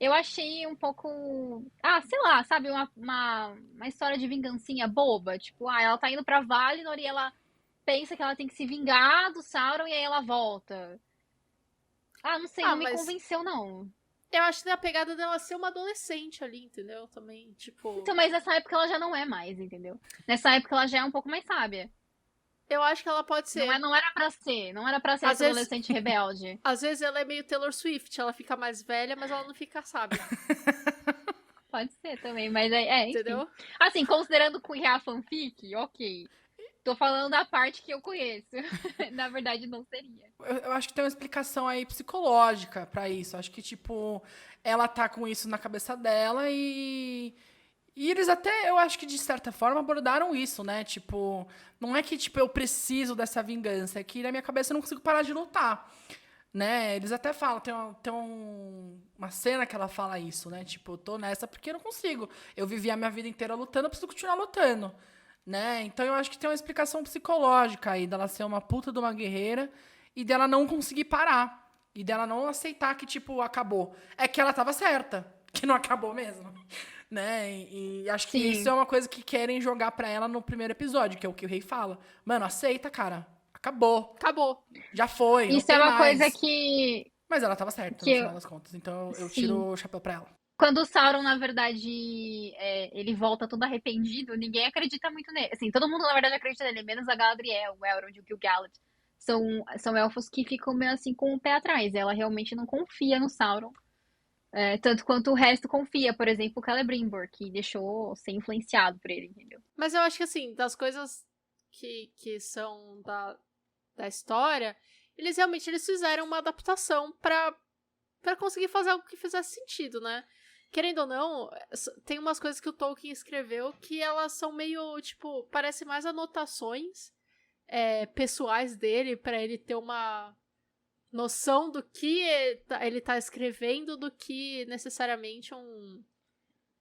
S3: Eu achei um pouco. Ah, sei lá, sabe? Uma história de vingancinha boba. Tipo, ela tá indo pra Valinor e ela pensa que ela tem que se vingar do Sauron e aí ela volta. Ah, não sei, não me convenceu, não.
S2: Eu acho que a pegada dela ser uma adolescente ali, entendeu? Também, tipo...
S3: Então, mas nessa época ela já não é mais, entendeu? Nessa época ela já é um pouco mais sábia.
S2: Eu acho que ela pode ser.
S3: Não era pra ser. Não era pra ser essa adolescente rebelde.
S2: Às vezes ela é meio Taylor Swift. Ela fica mais velha, mas ela não fica sábia.
S3: Pode ser também, mas enfim.
S2: Entendeu?
S3: Assim, considerando que é a fanfic, ok. Tô falando da parte que eu conheço. Na verdade, não seria.
S1: Eu acho que tem uma explicação aí psicológica pra isso. Acho que, tipo, ela tá com isso na cabeça dela e eles até, eu acho que de certa forma abordaram isso, né? Tipo, não é que, tipo, eu preciso dessa vingança, é que na minha cabeça eu não consigo parar de lutar, né? Eles até falam, tem uma cena que ela fala isso, né? Tipo, eu tô nessa porque eu não consigo. Eu vivi a minha vida inteira lutando, eu preciso continuar lutando, né? Então eu acho que tem uma explicação psicológica aí dela ser uma puta de uma guerreira e dela não conseguir parar. E dela não aceitar que, tipo, acabou. É que ela tava certa, que não acabou mesmo. Né? E acho que isso é uma coisa que querem jogar pra ela no primeiro episódio, que é o que o rei fala. Mano, aceita, cara. Acabou. Já foi.
S3: Isso é uma coisa que...
S1: Mas ela tava certa, no final das contas. Então eu tiro o chapéu pra ela.
S3: Quando o Sauron, na verdade, ele volta todo arrependido, ninguém acredita muito nele. Assim, todo mundo, na verdade, acredita nele, menos a Galadriel, o Elrond e o Gil-galad. São elfos que ficam meio assim com o pé atrás. Ela realmente não confia no Sauron. Tanto quanto o resto confia, por exemplo, o Celebrimbor, que deixou ser influenciado por ele, entendeu?
S2: Mas eu acho que, assim, das coisas que são da história, eles fizeram uma adaptação pra conseguir fazer algo que fizesse sentido, né? Querendo ou não, tem umas coisas que o Tolkien escreveu que elas são meio, tipo, parece mais anotações pessoais dele, pra ele ter uma noção do que ele tá escrevendo do que necessariamente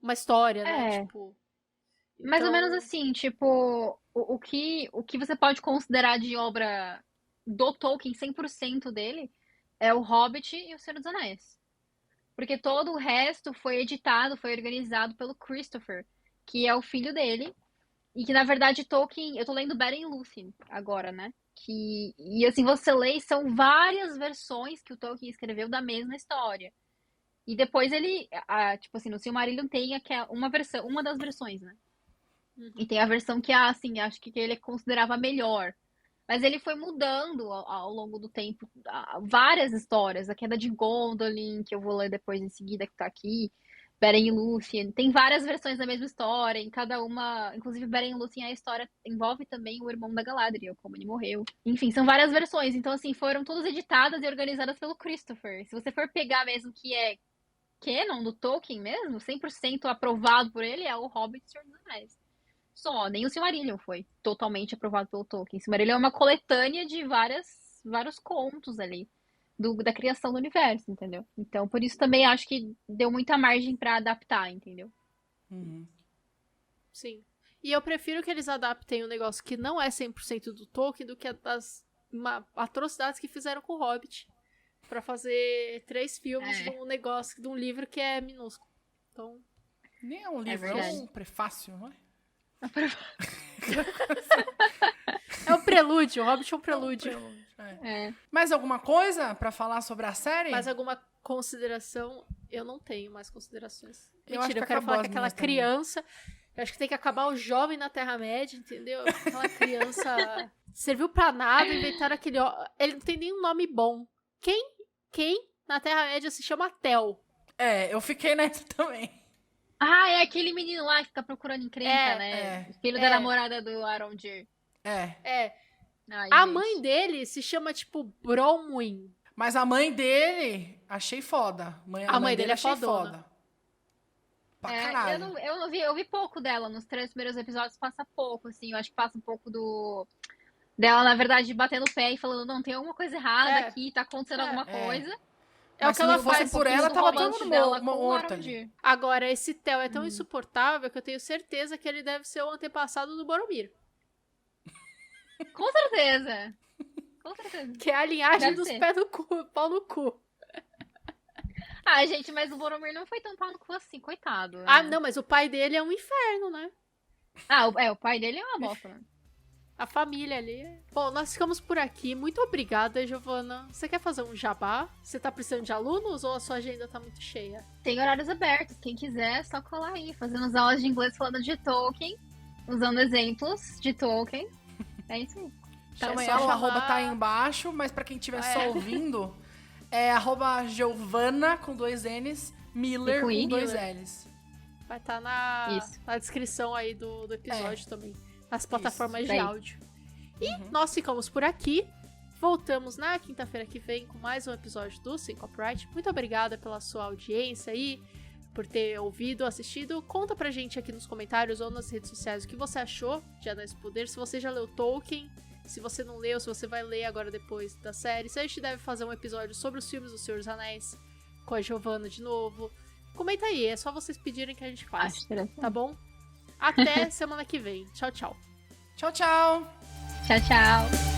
S2: uma história, né? Tipo,
S3: mais ou menos assim, tipo, o que você pode considerar de obra do Tolkien, 100% dele, é o Hobbit e o Senhor dos Anéis. Porque todo o resto foi editado, foi organizado pelo Christopher, que é o filho dele, e que, na verdade, Tolkien... Eu tô lendo Beren e Lúthien agora, né? E assim, você lê, são várias versões que o Tolkien escreveu da mesma história. E depois ele, tipo assim, no Silmarillion tem uma das versões, né? E tem a versão que, assim, acho que ele considerava melhor. Mas ele foi mudando ao longo do tempo várias histórias. A Queda de Gondolin, que eu vou ler depois em seguida, que tá aqui. Beren e Lúthien. Tem várias versões da mesma história, em cada uma... Inclusive, Beren e Lúthien, a história envolve também o irmão da Galadriel, como ele morreu. Enfim, são várias versões. Então, assim, foram todas editadas e organizadas pelo Christopher. Se você for pegar mesmo que é canon do Tolkien mesmo, 100% aprovado por ele, é o Hobbit e o Senhor dos Anéis. Só, nem o Silmarillion foi totalmente aprovado pelo Tolkien. O Silmarillion é uma coletânea de vários contos ali. Da criação do universo, entendeu? Então, por isso também acho que deu muita margem pra adaptar, entendeu?
S1: Uhum.
S2: Sim. E eu prefiro que eles adaptem um negócio que não é 100% do Tolkien do que das atrocidades que fizeram com o Hobbit. Pra fazer 3 filmes de um negócio, de um livro que é minúsculo. Então...
S1: Nem é um livro, é um prefácio, não é?
S2: É um prelúdio, o Hobbit é um prelúdio.
S1: Mais alguma coisa pra falar sobre a série?
S2: Mais alguma consideração? Eu não tenho mais considerações.
S1: Eu
S2: Mentira, eu quero falar que aquela criança... Eu acho que tem que acabar o jovem na Terra-média, entendeu? Aquela criança serviu pra nada, inventaram aquele... Ele não tem nenhum nome bom. Quem na Terra-média se chama Tel?
S1: Eu fiquei nessa também.
S3: É aquele menino lá que fica procurando encrenca, né? Filho da namorada do Arondir.
S2: Ai, a
S3: gente.
S2: mãe dele se chama, tipo, Bronwyn.
S1: Mas a mãe dele, achei foda. A mãe dele achei foda. Pra caralho.
S3: Eu não vi, eu vi pouco dela. Nos 3 primeiros episódios passa pouco, assim. Eu acho que passa um pouco dela, na verdade, batendo o pé e falando, não, tem alguma coisa errada aqui, tá acontecendo alguma coisa.
S2: É o que ela faz.
S1: Por ela, tava todo mundo morto ali.
S2: Agora, esse Tel é tão insuportável que eu tenho certeza que ele deve ser o antepassado do Boromir.
S3: Com certeza. Com certeza.
S2: Que é a linhagem dos pés no cu, pau no cu.
S3: Gente, mas o Boromir não foi tão pau no cu assim, coitado.
S2: Não, mas o pai dele é um inferno, né?
S3: O pai dele é uma bosta, né?
S2: A família ali. Bom, nós ficamos por aqui. Muito obrigada, Giovana. Você quer fazer um jabá? Você tá precisando de alunos ou a sua agenda tá muito cheia?
S3: Tem horários abertos. Quem quiser, é só colar aí. Fazendo as aulas de inglês falando de Tolkien. Usando exemplos de Tolkien. É isso aí.
S1: Chama
S2: É só
S1: ela, o
S2: chamar.
S1: arroba tá aí embaixo, mas pra quem estiver só ouvindo, é arroba Giovana com 2 N's, Miller
S3: E com
S1: com
S3: I.
S1: 2 L's.
S2: Vai estar na descrição aí do episódio também. Nas plataformas de áudio. E nós ficamos por aqui. Voltamos na quinta-feira que vem com mais um episódio do Sem Copyright. Muito obrigada pela sua audiência aí, por ter ouvido, assistido. Conta pra gente aqui nos comentários ou nas redes sociais o que você achou de Anéis do Poder. Se você já leu Tolkien, se você não leu, se você vai ler agora depois da série. Se a gente deve fazer um episódio sobre os filmes do Senhor dos Anéis com a Giovana de novo. Comenta aí, é só vocês pedirem que a gente faz, tá bom? Até semana que vem. Tchau, tchau.
S1: Tchau, tchau!
S3: Tchau, tchau.